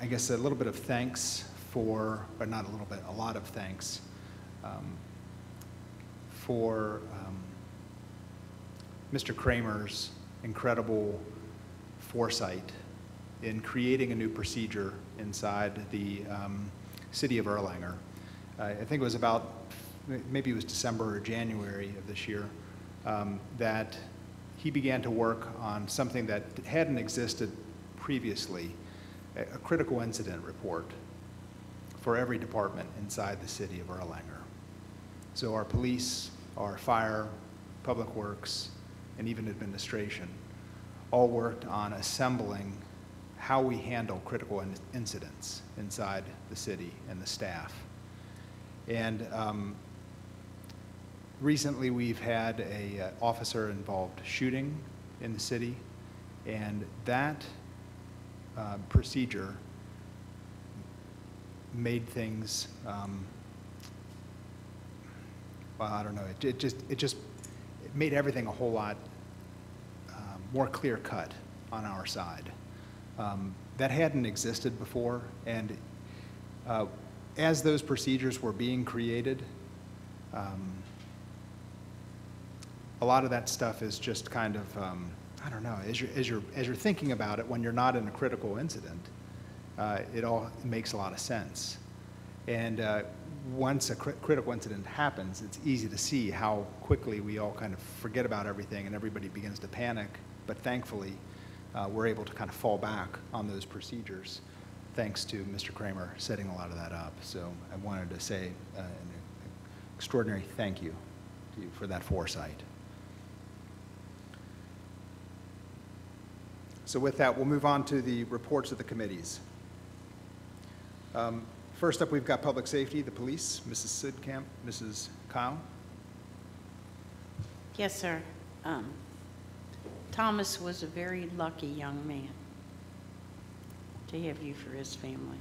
guess, a little bit of thanks for, or not a little bit, a lot of thanks for Mr. Kramer's incredible foresight in creating a new procedure inside the city of Erlanger. I think it was about, maybe it was December or January of this year, that he began to work on something that hadn't existed previously, a critical incident report for every department inside the city of Erlanger. So our police, our fire, public works, and even administration all worked on assembling how we handle critical incidents inside the city and the staff. And recently we've had a officer-involved shooting in the city, and that procedure made things, well, I don't know, it just made everything a whole lot more clear-cut on our side. That hadn't existed before, and as those procedures were being created, a lot of that stuff is just kind of, I don't know, as you're thinking about it when you're not in a critical incident, it all makes a lot of sense. And once a critical incident happens, it's easy to see how quickly we all kind of forget about everything and everybody begins to panic. But thankfully, we're able to kind of fall back on those procedures thanks to Mr. Kramer setting a lot of that up. So I wanted to say an extraordinary thank you to you for that foresight. So with that, we'll move on to the reports of the committees. First up, we've got Public Safety, the Police, Mrs. Sidkamp, Mrs. Kyle. Yes, sir. Thomas was a very lucky young man to have you for his family,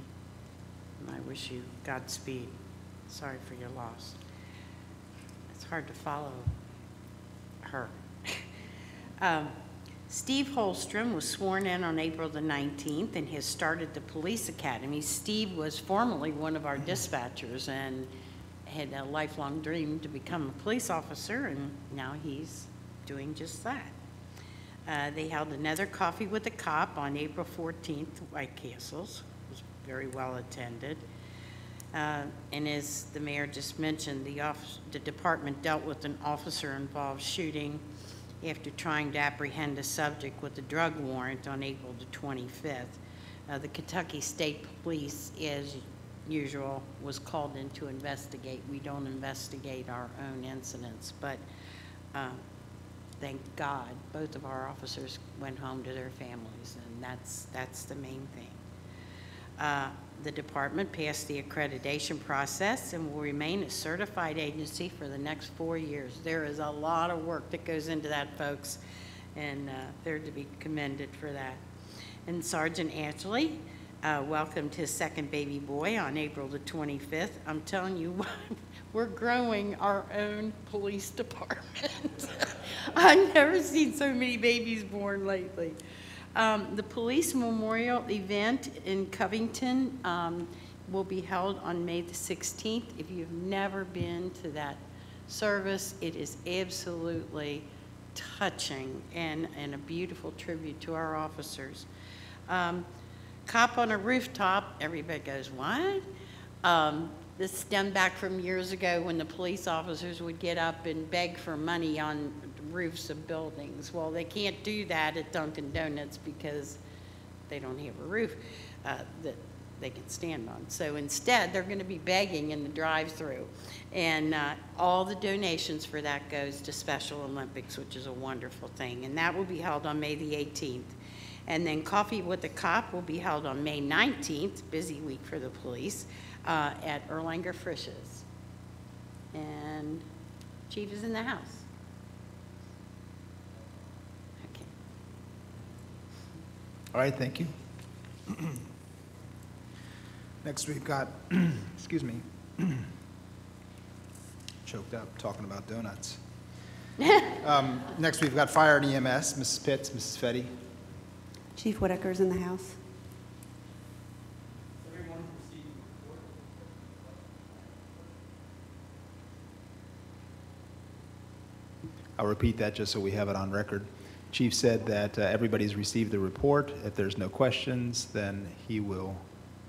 and I wish you Godspeed. Sorry for your loss. It's hard to follow her. Steve Holstrom was sworn in on April the 19th and has started the police academy. Steve was formerly one of our dispatchers and had a lifelong dream to become a police officer, and now he's doing just that. They held another coffee with a cop on April 14th at White Castles. It was very well attended. And as the mayor just mentioned, the department dealt with an officer-involved shooting after trying to apprehend a subject with a drug warrant on April the 25th. The Kentucky State Police, as usual, was called in to investigate. We don't investigate our own incidents, but thank God, both of our officers went home to their families, and that's the main thing. The department passed the accreditation process and will remain a certified agency for the next 4 years. There is a lot of work that goes into that, folks, and they're to be commended for that. And Sergeant Ashley welcomed his second baby boy on April the 25th. I'm telling you what, we're growing our own police department. I've never seen so many babies born lately. The police memorial event in Covington will be held on May the 16th. If you've never been to that service, it is absolutely touching and a beautiful tribute to our officers. Cop on a rooftop, everybody goes, what? This stemmed back from years ago when the police officers would get up and beg for money on roofs of buildings. Well, they can't do that at Dunkin' Donuts because they don't have a roof that they can stand on. So instead, they're going to be begging in the drive-through. And all the donations for that goes to Special Olympics, which is a wonderful thing. And that will be held on May the 18th. And then Coffee with the Cop will be held on May 19th, busy week for the police, at Erlanger Frisch's. And Chief is in the house. Okay. All right, thank you. Next, we've got, excuse me, choked up talking about donuts. Next, we've got Fire and EMS, Mrs. Pitts, Mrs. Fetty. Chief Whitaker's in the house. I'll repeat that just so we have it on record. Chief said that everybody's received the report. If there's no questions, then he will,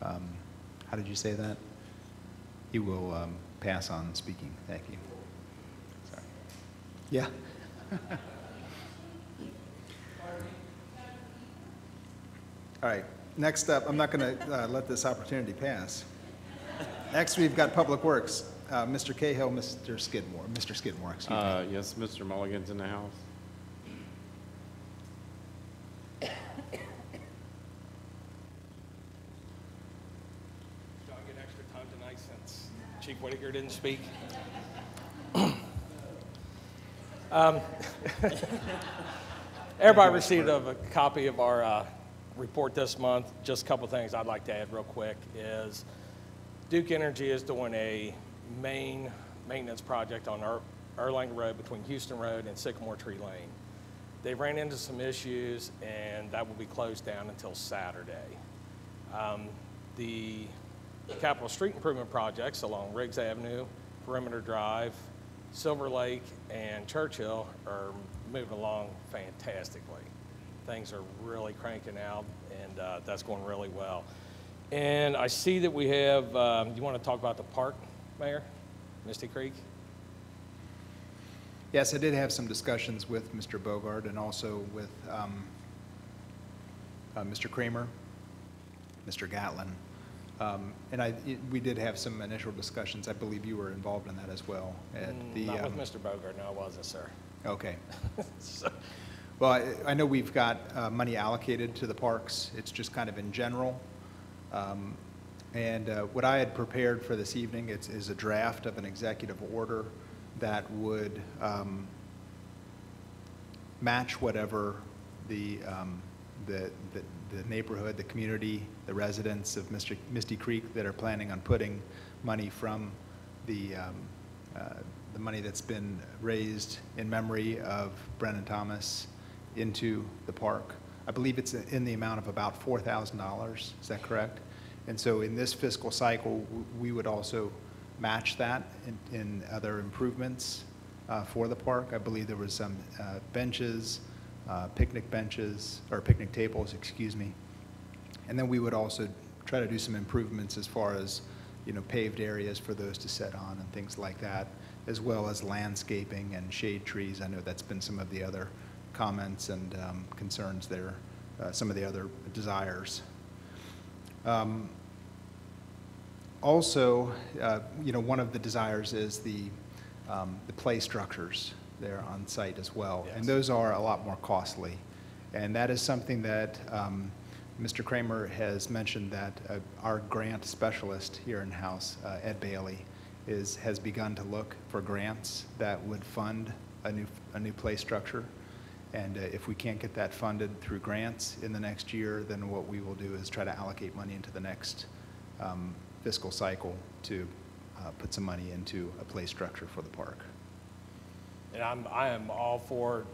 how did you say that? He will pass on speaking. Thank you. Sorry. Yeah. All right, next up, I'm not going to let this opportunity pass. Next, we've got Public Works. Mr. Cahill, Mr. Skidmore, excuse me. Yes, Mr. Mulligan's in the house. Do I get extra time tonight since Chief Whitaker didn't speak? Everybody received a copy of our report this month. Just a couple things I'd like to add real quick is Duke Energy is doing a main maintenance project on Erlanger Road between Houston Road and Sycamore Tree Lane. They ran into some issues and that will be closed down until Saturday. The capital street improvement projects along Riggs Avenue, Perimeter Drive, Silver Lake, and Churchill are moving along fantastically. Things are really cranking out, and that's going really well. And I see that we have, you want to talk about the park, Mayor? Misty Creek? Yes, I did have some discussions with Mr. Bogart and also with Mr. Kramer, Mr. Gatlin. And we did have some initial discussions. I believe you were involved in that as well. At the, Not with Mr. Bogart, no, I wasn't, sir. Okay. Well, I know we've got money allocated to the parks. It's just kind of in general. And what I had prepared for this evening is a draft of an executive order that would match whatever the neighborhood, the community, the residents of Misty Creek that are planning on putting money from the money that's been raised in memory of Brennan Thomas into the park. I believe it's in the amount of about $4,000. Is that correct? And so in this fiscal cycle, we would also match that in other improvements for the park. I believe there was some benches, picnic benches, or picnic tables, excuse me. And then we would also try to do some improvements as far as, paved areas for those to sit on and things like that, as well as landscaping and shade trees. I know that's been some of the other comments and concerns there, some of the other desires. Also, one of the desires is the play structures there on site as well. And Yes. those are a lot more costly. And that is something that Mr. Kramer has mentioned, that our grant specialist here in-house, Ed Bailey, has begun to look for grants that would fund a new play structure. And if we can't get that funded through grants in the next year, then what we will do is try to allocate money into the next fiscal cycle to put some money into a play structure for the park. And I am all for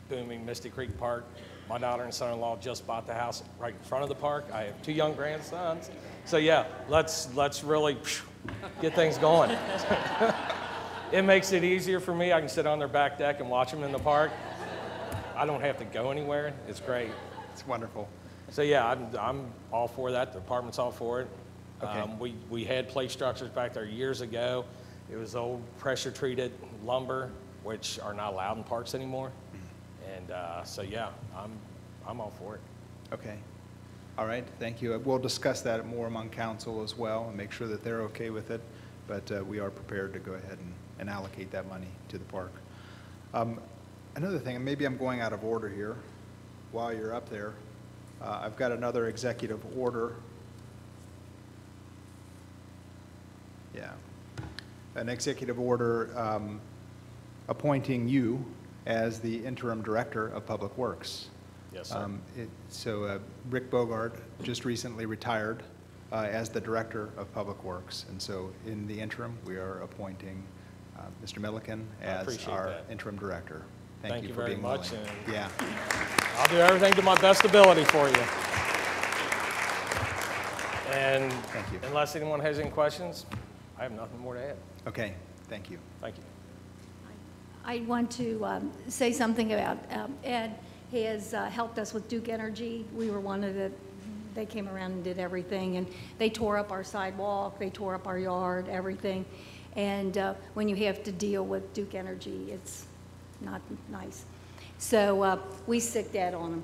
booming Misty Creek Park. My daughter and son-in-law just bought the house right in front of the park. I have 2 young grandsons. So yeah, let's really get things going. It makes it easier for me. I can sit on their back deck and watch them in the park. I don't have to go anywhere. It's great. It's wonderful. So yeah, I'm all for that. The department's all for it. Okay. We had play structures back there years ago. It was old pressure-treated lumber, which are not allowed in parks anymore. And so yeah, I'm all for it. Okay. All right, thank you. We'll discuss that more among council as well and make sure that they're okay with it. But we are prepared to go ahead and allocate that money to the park. Another thing, and maybe I'm going out of order here while you're up there, I've got another executive order. Yeah. An executive order appointing you as the interim director of Public Works. Yes, sir. So Rick Bogard just recently retired as the director of Public Works. And so in the interim, we are appointing Mr. Milliken as our interim director. Thank you for very being much. willing. And Yeah. I'll do everything to my best ability for you. And Thank you. unless anyone has any questions, I have nothing more to add. Okay, thank you. Thank you. I want to say something about Ed. He has helped us with Duke Energy. We were one of the, they came around and did everything, and they tore up our sidewalk, they tore up our yard, everything. And when you have to deal with Duke Energy, it's not nice. So we sicked Ed on him.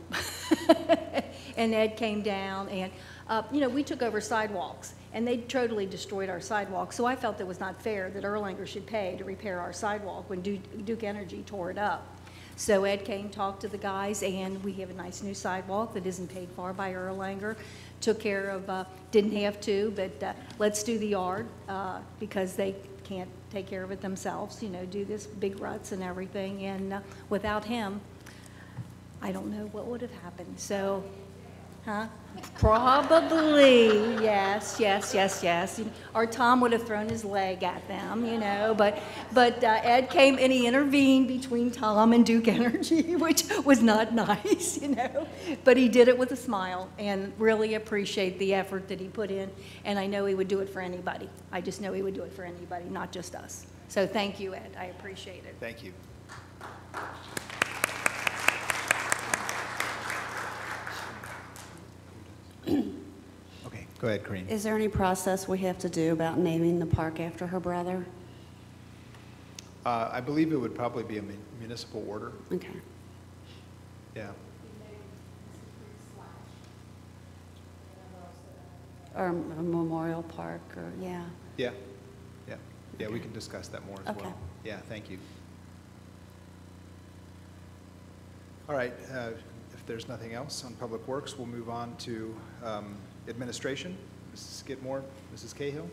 And Ed came down, and you know, we took over sidewalks, and they totally destroyed our sidewalks. So I felt it was not fair that Erlanger should pay to repair our sidewalk when Duke Energy tore it up. So Ed came, talked to the guys, and we have a nice new sidewalk that isn't paid for by Erlanger. Took care of, didn't have to, but let's do the yard because they can't take care of it themselves, you know, do this big ruts and everything. And without him, I don't know what would have happened. So, huh? Probably, yes. You know, or Tom would have thrown his leg at them, you know. But Ed came and he intervened between Tom and Duke Energy, which was not nice, you know. But he did it with a smile, and really appreciate the effort that he put in. And I know he would do it for anybody. I just know he would do it for anybody, not just us. So thank you, Ed. I appreciate it. Thank you. Okay, go ahead, Corrine. Is there any process we have to do about naming the park after her brother? I believe it would probably be a municipal order. Okay. Yeah. Or a memorial park, or, yeah. Yeah, we can discuss that more as Okay. well. Yeah, thank you. All right, if there's nothing else on Public Works, we'll move on to administration. Mrs. Skidmore, Mrs. Cahill?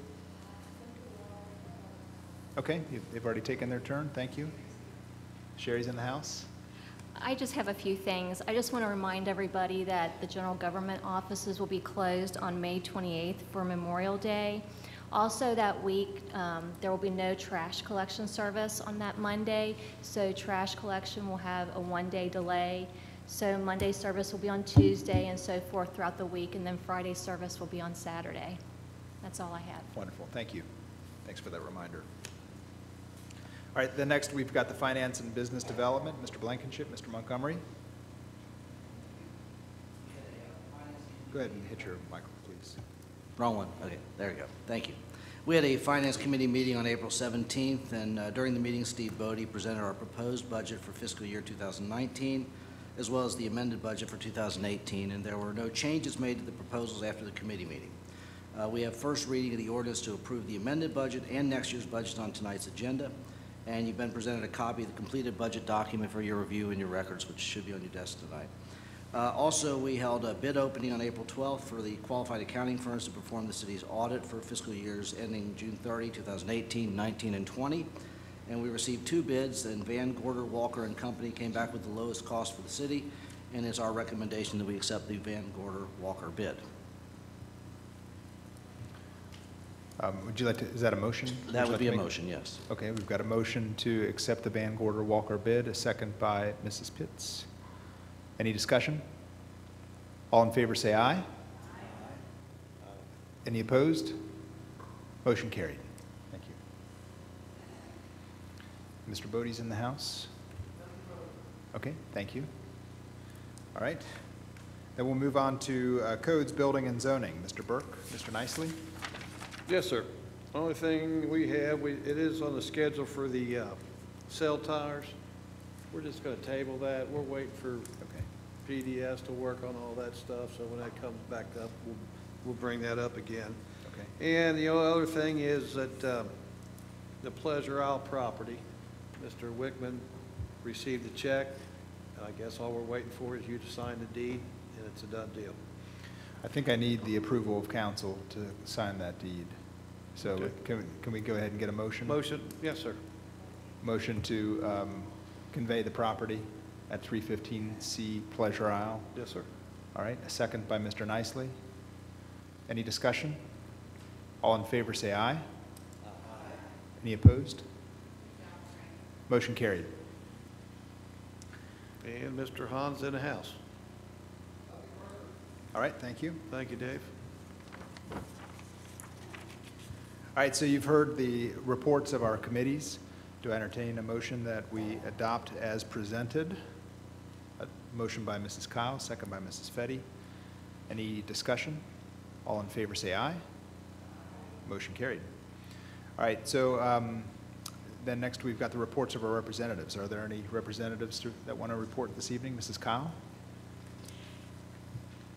Okay, they've already taken their turn, thank you. Sherry's in the house. I just have a few things. I just want to remind everybody that the general government offices will be closed on May 28th for Memorial Day. Also that week, there will be no trash collection service on that Monday, so trash collection will have a one-day delay. So Monday service will be on Tuesday and so forth throughout the week, and then Friday service will be on Saturday. That's all I have. Wonderful, thank you. Thanks for that reminder. All right, then next we've got the Finance and Business Development, Mr. Blankenship, Mr. Montgomery. Go ahead and hit your microphone, please. Wrong one. Okay, there we go. Thank you. We had a Finance Committee meeting on April 17th, and during the meeting, Steve Bodie presented our proposed budget for fiscal year 2019, as well as the amended budget for 2018, and there were no changes made to the proposals after the committee meeting. We have first reading of the ordinance to approve the amended budget and next year's budget on tonight's agenda, and you've been presented a copy of the completed budget document for your review in your records, which should be on your desk tonight. Also, we held a bid opening on April 12th for the qualified accounting firms to perform the city's audit for fiscal years ending June 30, 2018, 19, and 20. And we received 2 bids, and Van Gorder, Walker and Company came back with the lowest cost for the city, and it's our recommendation that we accept the Van Gorder, Walker bid. Would you like to, is that a motion? That would be a motion, yes. Okay, we've got a motion to accept the Van Gorder Walker bid, a second by Mrs. Pitts. Any discussion? All in favor say aye. Aye. Any opposed? Motion carried. Thank you. Mr. Bodie's in the house? Okay, thank you. All right. Then we'll move on to codes, building, and zoning. Mr. Burke, Mr. Nicely? Yes, sir. Only thing we have, it is on the schedule for the cell towers. We're just going to table that. We're waiting for PDS to work on all that stuff, so when that comes back up, we'll bring that up again. Okay. And the other thing is that the Pleasure Isle property, Mr. Wickman received the check, and I guess all we're waiting for is you to sign the deed, and it's a done deal. I think I need the approval of council to sign that deed. So okay. Can we go ahead and get a motion? Motion, yes, sir. Motion to convey the property at 315C Pleasure Isle. Yes, sir. All right, a second by Mr. Nicely. Any discussion? All in favor say aye. Aye. Any opposed? Motion carried. And Mr. Hahn's in the house. All right, thank you. Thank you, Dave. All right, so you've heard the reports of our committees. Do I entertain a motion that we adopt as presented? A motion by Mrs. Kyle, second by Mrs. Fetty. Any discussion? All in favor say aye. Motion carried. All right, so then next we've got the reports of our representatives. Are there any representatives that want to report this evening? Mrs. Kyle?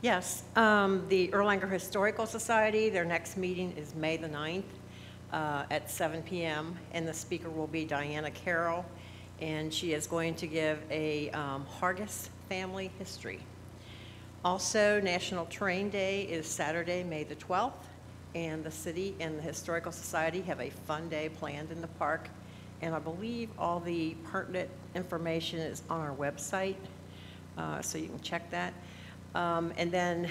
Yes, the Erlanger Historical Society, their next meeting is May the 9th at 7 p.m. and the speaker will be Diana Carroll, and she is going to give a Hargis family history. Also, National Train Day is Saturday, May the 12th, and the city and the Historical Society have a fun day planned in the park, and I believe all the pertinent information is on our website, so you can check that. And then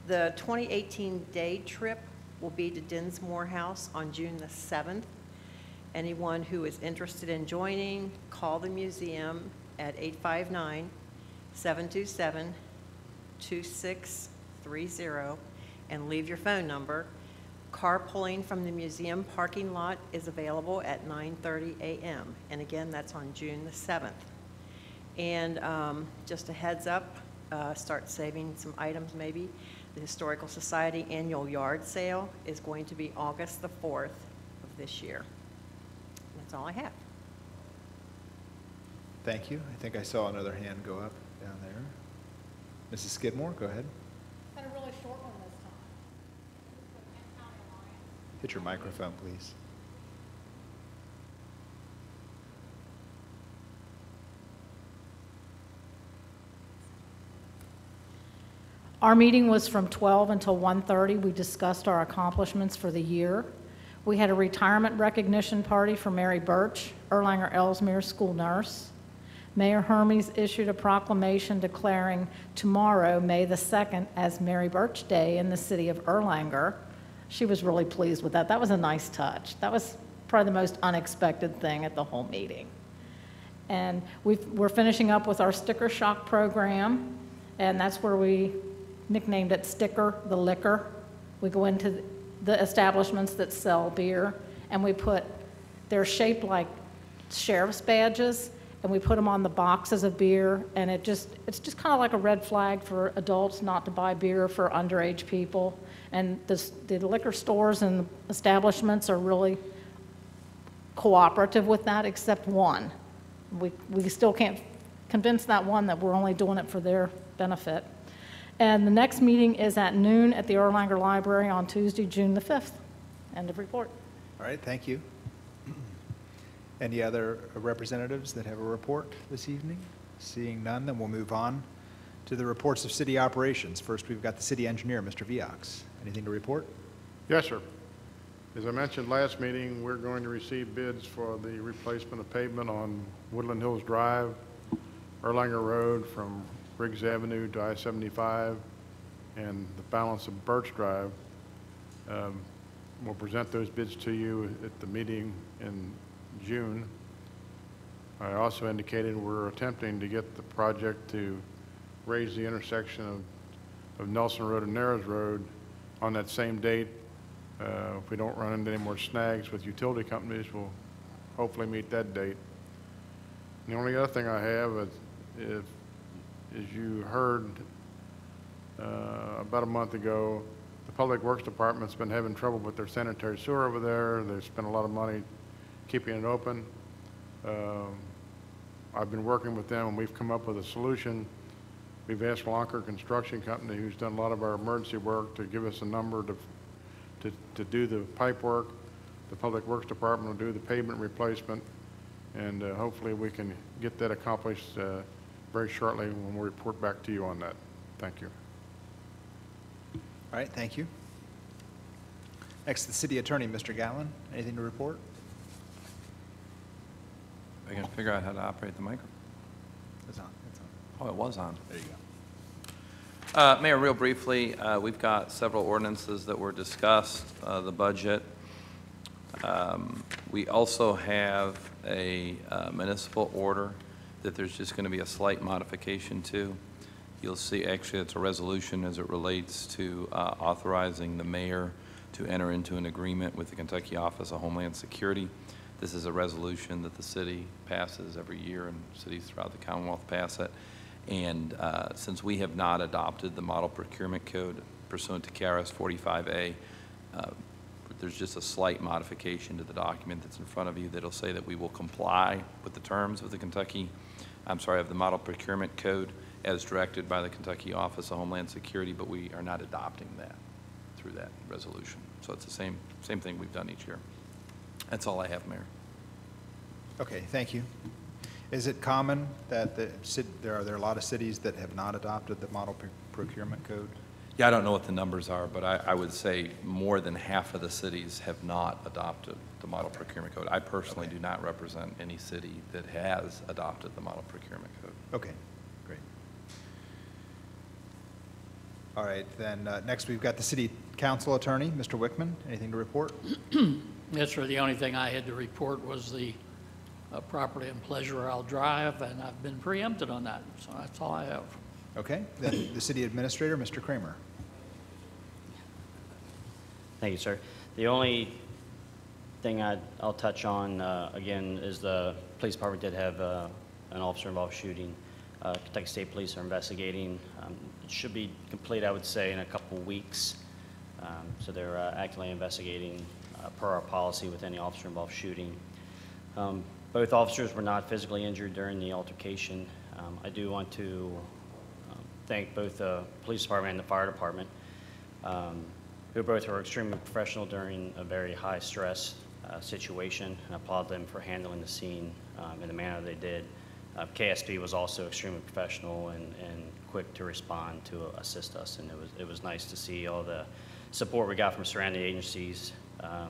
the 2018 day trip will be to Dinsmore House on June the 7th. Anyone who is interested in joining, call the museum at 859-727-2630 and leave your phone number. Carpooling from the museum parking lot is available at 9:30 a.m. And again, that's on June the 7th. And just a heads up, start saving some items maybe. The Historical Society annual yard sale is going to be August the 4th of this year. That's all I have. Thank you. I think I saw another hand go up down there. Mrs. Skidmore, go ahead. Had a really short one this time. Hit your microphone, please. Our meeting was from 12 until 1:30. We discussed our accomplishments for the year. We had a retirement recognition party for Mary Birch, Erlanger Ellesmere school nurse. Mayor Hermes issued a proclamation declaring tomorrow, May the 2nd, as Mary Birch Day in the city of Erlanger. She was really pleased with that. That was a nice touch. That was probably the most unexpected thing at the whole meeting. And we're finishing up with our sticker shock program, and that's where we nicknamed it Sticker the Liquor. We go into the establishments that sell beer, and they're shaped like sheriff's badges, and we put them on the boxes of beer, and it's just kind of like a red flag for adults not to buy beer for underage people. And the liquor stores and establishments are really cooperative with that, except one. We still can't convince that one that we're only doing it for their benefit. And the next meeting is at noon at the Erlanger Library on Tuesday, June the 5th. End of report. All right, thank you. Any other representatives that have a report this evening? Seeing none, then we'll move on to the reports of city operations. First, we've got the city engineer, Mr. Viox. Anything to report? Yes, sir. As I mentioned last meeting, we're going to receive bids for the replacement of pavement on Woodland Hills Drive, Erlanger Road from Riggs Avenue to I-75, and the balance of Birch Drive. We'll present those bids to you at the meeting in June. I also indicated we're attempting to get the project to raise the intersection of Nelson Road and Narrows Road on that same date. If we don't run into any more snags with utility companies, we'll hopefully meet that date. And the only other thing I have is you heard about a month ago, the Public Works Department's been having trouble with their sanitary sewer over there. They've spent a lot of money keeping it open. I've been working with them, and we've come up with a solution. We've asked Lonker Construction Company, who's done a lot of our emergency work, to give us a number to do the pipe work. The Public Works Department will do the pavement replacement, and hopefully we can get that accomplished very shortly when we report back to you on that. Thank you. All right, thank you. Next, the city attorney, Mr. Gatlin. Anything to report? I can figure out how to operate the microphone. It's on. It's on. Oh, it was on. There you go. Mayor, real briefly, we've got several ordinances that were discussed, the budget. We also have a municipal order that there's just going to be a slight modification to. You'll see, actually, it's a resolution as it relates to authorizing the mayor to enter into an agreement with the Kentucky Office of Homeland Security. This is a resolution that the city passes every year, and cities throughout the Commonwealth pass it. And since we have not adopted the model procurement code pursuant to KRS 45A, there's just a slight modification to the document that's in front of you that'll say that we will comply with the terms of of the model procurement code as directed by the Kentucky Office of Homeland Security, but we are not adopting that through that resolution. So it's the same thing we've done each year. That's all I have, Mayor. Okay, thank you. Is it common that there are a lot of cities that have not adopted the model procurement code? Yeah, I don't know what the numbers are, but I would say more than half of the cities have not adopted the model procurement code. I personally do not represent any city that has adopted the model procurement code. Okay, great. All right, then next we've got the city council attorney, Mr. Wickman. Anything to report? Yes, sir. The only thing I had to report was the property on Pleasure Isle Drive, and I've been preempted on that, so that's all I have. Okay, then the city administrator, Mr. Kramer. Thank you, sir. The only thing I'll touch on, again, is the police department did have an officer-involved shooting. Kentucky State Police are investigating. It should be complete, I would say, in a couple weeks. So they're actively investigating per our policy with any officer-involved shooting. Both officers were not physically injured during the altercation. I do want to thank both the police department and the fire department, who both were extremely professional during a very high-stress situation, and I applaud them for handling the scene in the manner they did. KSP was also extremely professional and quick to respond to assist us, and it was nice to see all the support we got from surrounding agencies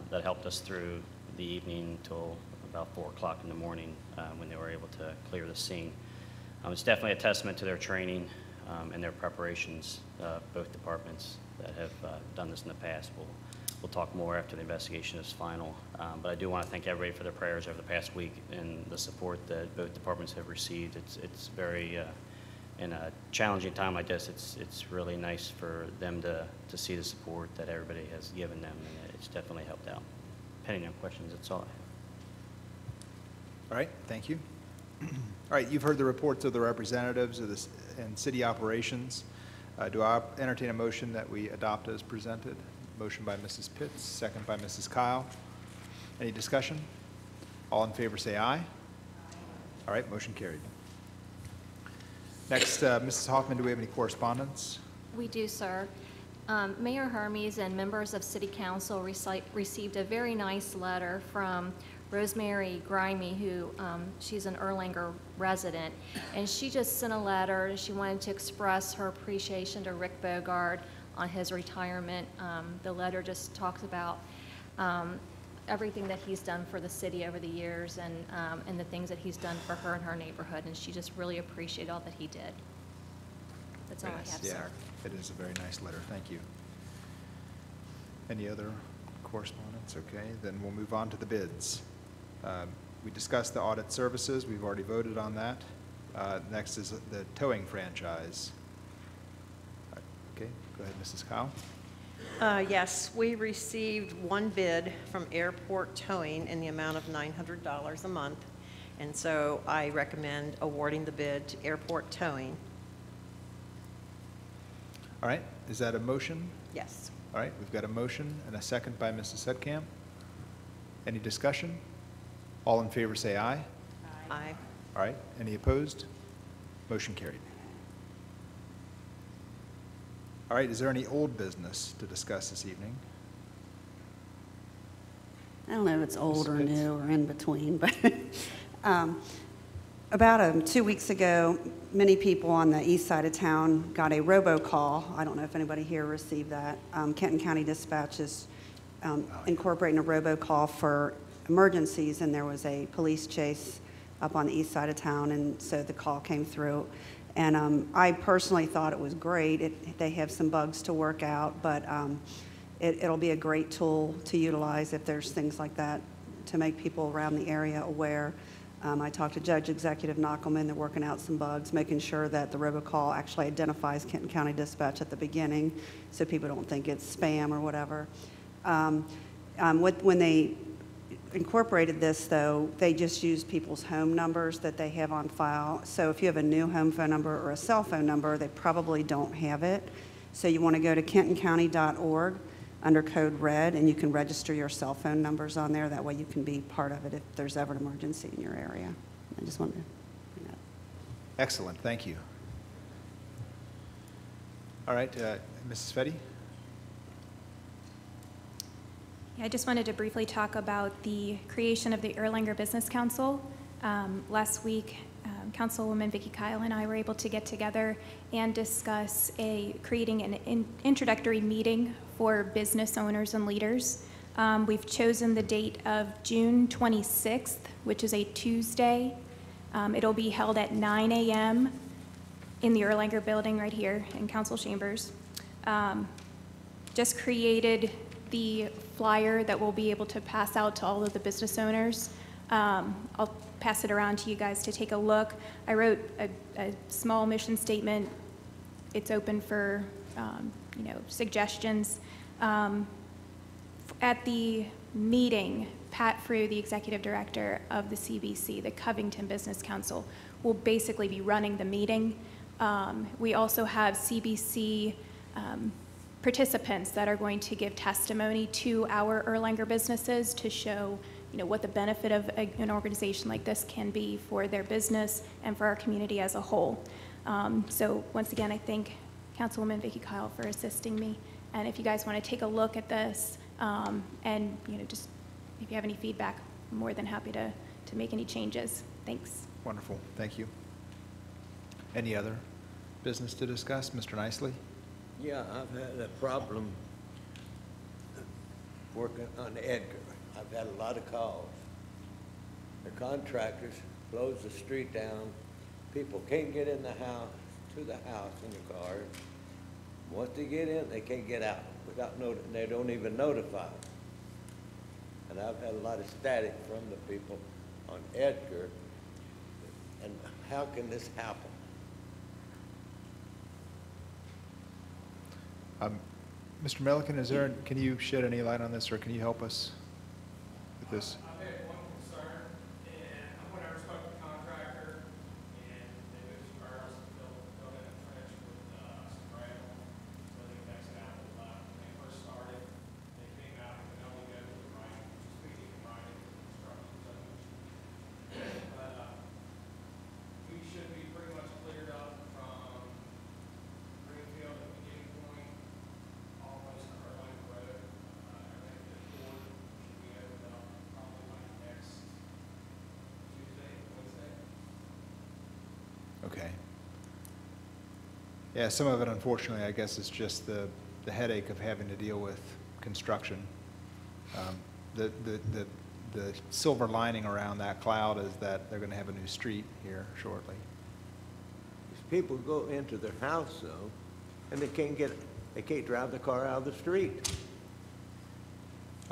that helped us through the evening until about 4 o'clock in the morning when they were able to clear the scene. It's definitely a testament to their training and their preparations. Both departments that have done this in the past. We'll talk more after the investigation is final. But I do want to thank everybody for their prayers over the past week and the support that both departments have received. It's very, in a challenging time like this, it's really nice for them to see the support that everybody has given them, and it's definitely helped out. Pending no questions, that's all I have. All right, thank you. All right, you've heard the reports of the representatives of this and city operations. Do I entertain a motion that we adopt as presented? Motion by Mrs. Pitts, second by Mrs. Kyle. Any discussion? All in favor say aye. All right, motion carried. Next, Mrs. Hoffman, do we have any correspondence? We do, sir. Mayor Hermes and members of City Council received a very nice letter from Rosemary Grimey, who she's an Erlanger resident, and she just sent a letter. She wanted to express her appreciation to Rick Bogard on his retirement. The letter just talks about everything that he's done for the city over the years, and the things that he's done for her and her neighborhood, and she just really appreciated all that he did. That's all I have, Yeah, sir. it is a very nice letter. Thank you. Any other correspondence? Okay, then we'll move on to the bids. We discussed the audit services. We've already voted on that. Next is the towing franchise. Okay, go ahead, Mrs. Kyle. Yes, we received one bid from Airport Towing in the amount of $900 a month, and so I recommend awarding the bid to Airport Towing. All right, is that a motion? Yes. All right, we've got a motion and a second by Mrs. Sedkamp. Any discussion? All in favor say aye. Aye. All right, any opposed? Motion carried. All right, is there any old business to discuss this evening? I don't know if it's old or Ms. Pitts? new or in between, but about 2 weeks ago, many people on the east side of town got a robocall. I don't know if anybody here received that. Kenton County Dispatch is incorporating a robocall for emergencies, and there was a police chase up on the east side of town, and so the call came through. And I personally thought it was great. They have some bugs to work out, but it'll be a great tool to utilize if there's things like that to make people around the area aware. I talked to Judge Executive Knockelman. They're working out some bugs, making sure that the robocall actually identifies Kenton County Dispatch at the beginning so people don't think it's spam or whatever. When they incorporated this, though, they just use people's home numbers that they have on file. So if you have a new home phone number or a cell phone number, they probably don't have it. So you want to go to kentoncounty.org under code red, and you can register your cell phone numbers on there. That way you can be part of it if there's ever an emergency in your area. I just wanted to bring that. Excellent, thank you. All right, Mrs. Fetty? Yeah, I just wanted to briefly talk about the creation of the Erlanger Business Council. Last week, Councilwoman Vicki Kyle and I were able to get together and discuss creating an introductory meeting for business owners and leaders. We've chosen the date of June 26th, which is a Tuesday. It'll be held at 9 a.m. in the Erlanger building right here in Council Chambers. Just created the flyer that we'll be able to pass out to all of the business owners. I'll pass it around to you guys to take a look. I wrote a small mission statement. It's open for suggestions. At the meeting, Pat Frew, the executive director of the CBC, the Covington Business Council, will basically be running the meeting. We also have CBC participants that are going to give testimony to our Erlanger businesses to show what the benefit of an organization like this can be for their business and for our community as a whole. So once again, I thank Councilwoman Vicki Kyle for assisting me. And if you guys want to take a look at this and just if you have any feedback, I'm more than happy to make any changes. Thanks. Wonderful, thank you. Any other business to discuss? Mr. Nicely? Yeah, I've had a problem working on Edgar. I've had a lot of calls. The contractors close the street down. People can't get in the house, to the house in the cars. Once they get in, they can't get out without they don't even notify them. And I've had a lot of static from the people on Edgar. And how can this happen? Mr. Milliken, can you shed any light on this, or can you help us with this? I've had one concern, and when I spoke to the contractor, and they moved some barrels and filled in a trench with some gravel, so they maxed it out with when they first started. They came out and could only go to the right, which is speaking right into the construction zone. But we should be pretty much cleared up from Greenfield at the beginning point, almost to Erlanger Road. Everything to the port should be opened up probably Yeah, some of it, unfortunately, I guess, is just the headache of having to deal with construction. The silver lining around that cloud is that they're going to have a new street here shortly. People go into their house though, and they can't drive the car out of the street.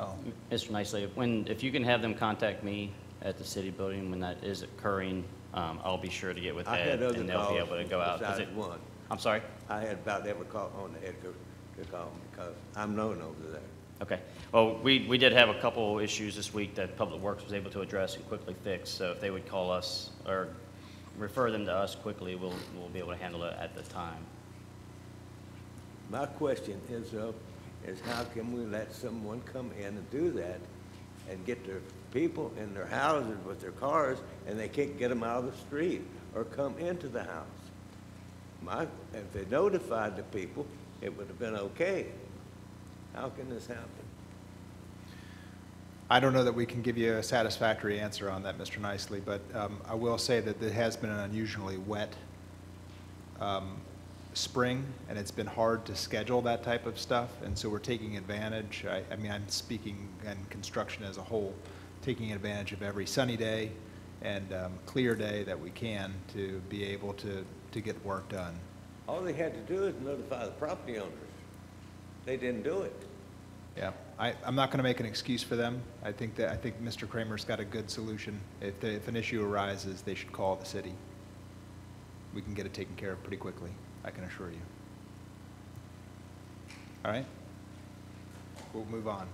Oh. Mr. Nicely, if you can have them contact me at the city building when that is occurring, I'll be sure to get with I Ed, had other and they'll be able to go out. besides one. I'm sorry? I had about every call on the Edgar to call me because I'm known over there. Okay. Well, we did have a couple issues this week that Public Works was able to address and quickly fix. So if they would call us or refer them to us quickly, we'll be able to handle it at the time. My question is how can we let someone come in and do that and get their people in their houses with their cars and they can't get them out of the street or come into the house? If they notified the people, it would have been okay. How can this happen? I don't know that we can give you a satisfactory answer on that, Mr. Nicely, but I will say that it has been an unusually wet spring, and it's been hard to schedule that type of stuff, and so we're taking advantage. I mean, I'm speaking in construction as a whole, taking advantage of every sunny day and clear day that we can to be able to get work done. All they had to do is notify the property owners. They didn't do it. Yeah, I'm not going to make an excuse for them. I think Mr. Kramer's got a good solution. If an issue arises, they should call the city. We can get it taken care of pretty quickly, I can assure you. All right? We'll move on.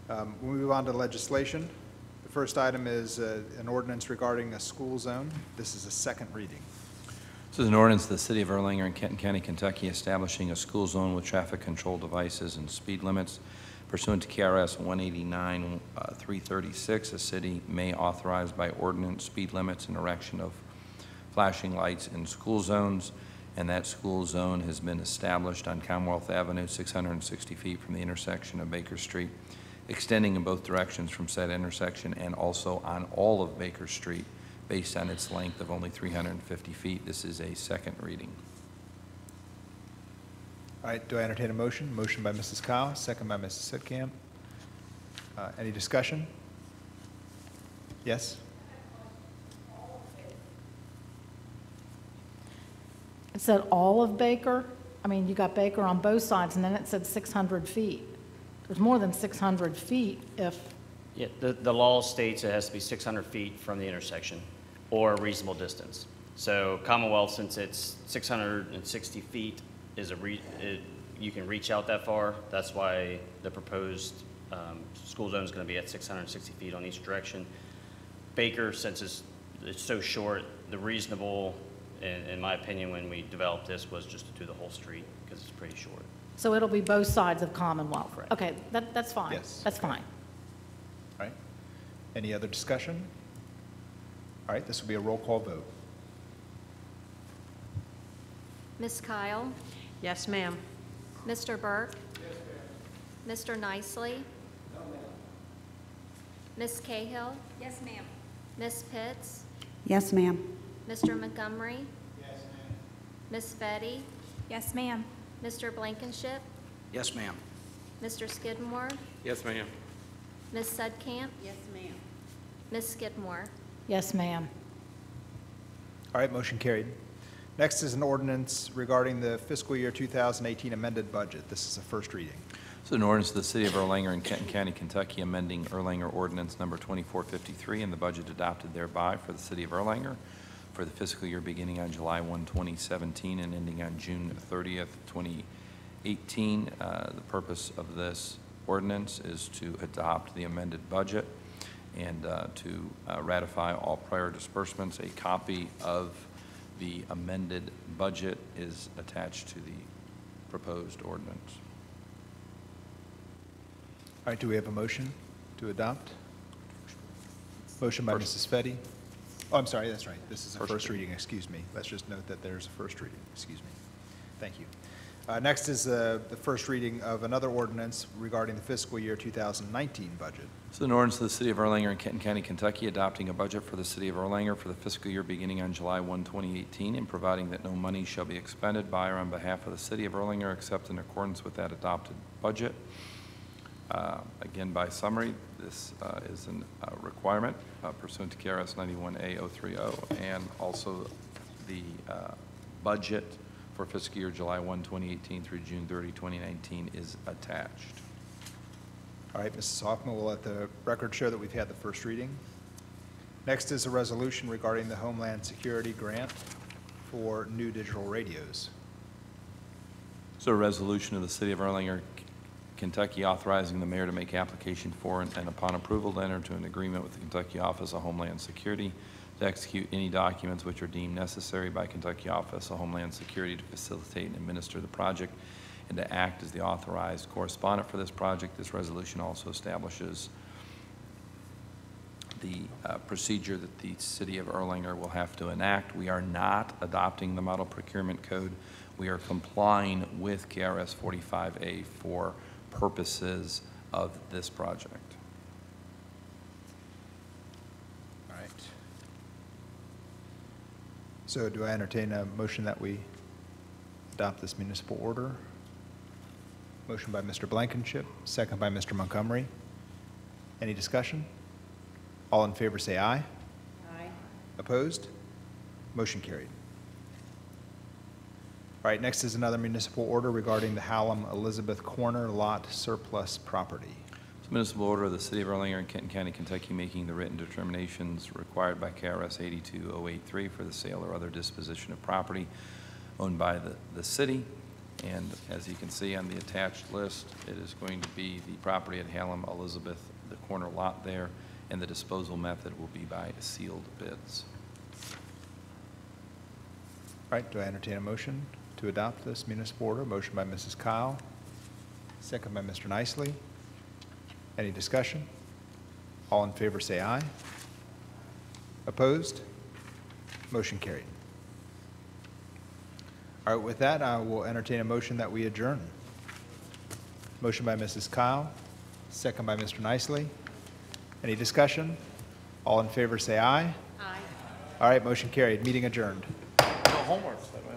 We'll move on to legislation. The first item is an ordinance regarding a school zone. This is a second reading. This is an ordinance of the City of Erlanger in Kenton County, Kentucky, establishing a school zone with traffic control devices and speed limits. Pursuant to KRS 189-336, a city may authorize by ordinance speed limits and erection of flashing lights in school zones, and that school zone has been established on Commonwealth Avenue, 660 feet from the intersection of Baker Street, extending in both directions from said intersection and also on all of Baker Street, based on its length of only 350 feet. This is a second reading. All right, do I entertain a motion? Motion by Mrs. Kyle, second by Mrs. Sitkamp. Any discussion? Yes? It said all of Baker? I mean, you got Baker on both sides, and then it said 600 feet. There's more than 600 feet if... Yeah, the law states it has to be 600 feet from the intersection or a reasonable distance. So Commonwealth, since it's 660 feet, you can reach out that far. That's why the proposed school zone is going to be at 660 feet on each direction. Baker, since it's so short, the reasonable, in my opinion, when we developed this, was just to do the whole street because it's pretty short. So it'll be both sides of Commonwealth? Correct. Okay, that's fine. Yes. That's fine. All right. Any other discussion? All right, this will be a roll call vote. Ms. Kyle? Yes, ma'am. Mr. Burke? Yes, ma'am. Mr. Nicely? No, ma'am. Ms. Cahill? Yes, ma'am. Ms. Pitts? Yes, ma'am. Mr. Montgomery? Yes, ma'am. Ms. Fetty? Yes, ma'am. Mr. Blankenship? Yes, ma'am. Mr. Skidmore? Yes, ma'am. Ms. Sudkamp? Yes, ma'am. Ms. Skidmore? Yes, ma'am. All right, motion carried. Next is an ordinance regarding the fiscal year 2018 amended budget. This is a first reading. This is an ordinance of the City of Erlanger in Kenton County, Kentucky, amending Erlanger Ordinance Number 2453 and the budget adopted thereby for the City of Erlanger for the fiscal year beginning on July 1, 2017 and ending on June 30th, 2018. The purpose of this ordinance is to adopt the amended budget and to ratify all prior disbursements. A copy of the amended budget is attached to the proposed ordinance. All right, do we have a motion to adopt? Motion by Mrs. Fetty. Oh, I'm sorry, that's right. This is a first reading, excuse me. Let's just note that there's a first reading, excuse me. Thank you. Next is the first reading of another ordinance regarding the fiscal year 2019 budget. It's an ordinance of the City of Erlanger and Kenton County, Kentucky, adopting a budget for the City of Erlanger for the fiscal year beginning on July 1, 2018, and providing that no money shall be expended by or on behalf of the City of Erlanger except in accordance with that adopted budget. Again, by summary, this is a requirement pursuant to KRS 91A030, and also the budget for fiscal year July 1, 2018 through June 30, 2019 is attached. All right, Mrs. Hoffman, we'll let the record show that we've had the first reading. Next is a resolution regarding the Homeland Security Grant for new digital radios. So a resolution of the City of Erlanger, Kentucky, authorizing the mayor to make application for and upon approval to enter into an agreement with the Kentucky Office of Homeland Security to execute any documents which are deemed necessary by Kentucky Office of Homeland Security to facilitate and administer the project and to act as the authorized correspondent for this project. This resolution also establishes the procedure that the City of Erlanger will have to enact. We are not adopting the Model Procurement Code. We are complying with KRS 45A for purposes of this project. All right. So do I entertain a motion that we adopt this municipal order? Motion by Mr. Blankenship, second by Mr. Montgomery. Any discussion? All in favor say aye. Aye. Opposed? Motion carried. All right, next is another municipal order regarding the Hallam Elizabeth Corner lot surplus property. It's a municipal order of the City of Erlanger and Kenton County, Kentucky, making the written determinations required by KRS 82083 for the sale or other disposition of property owned by the city. And as you can see on the attached list, it is going to be the property at Hallam Elizabeth, the corner lot there, and the disposal method will be by sealed bids. All right, do I entertain a motion to adopt this municipal order? Motion by Mrs. Kyle, second by Mr. Nicely. Any discussion? All in favor say aye. Opposed? Motion carried. All right, with that, I will entertain a motion that we adjourn. Motion by Mrs. Kyle, second by Mr. Nicely. Any discussion? All in favor say aye. Aye. All right, motion carried. Meeting adjourned. No homework.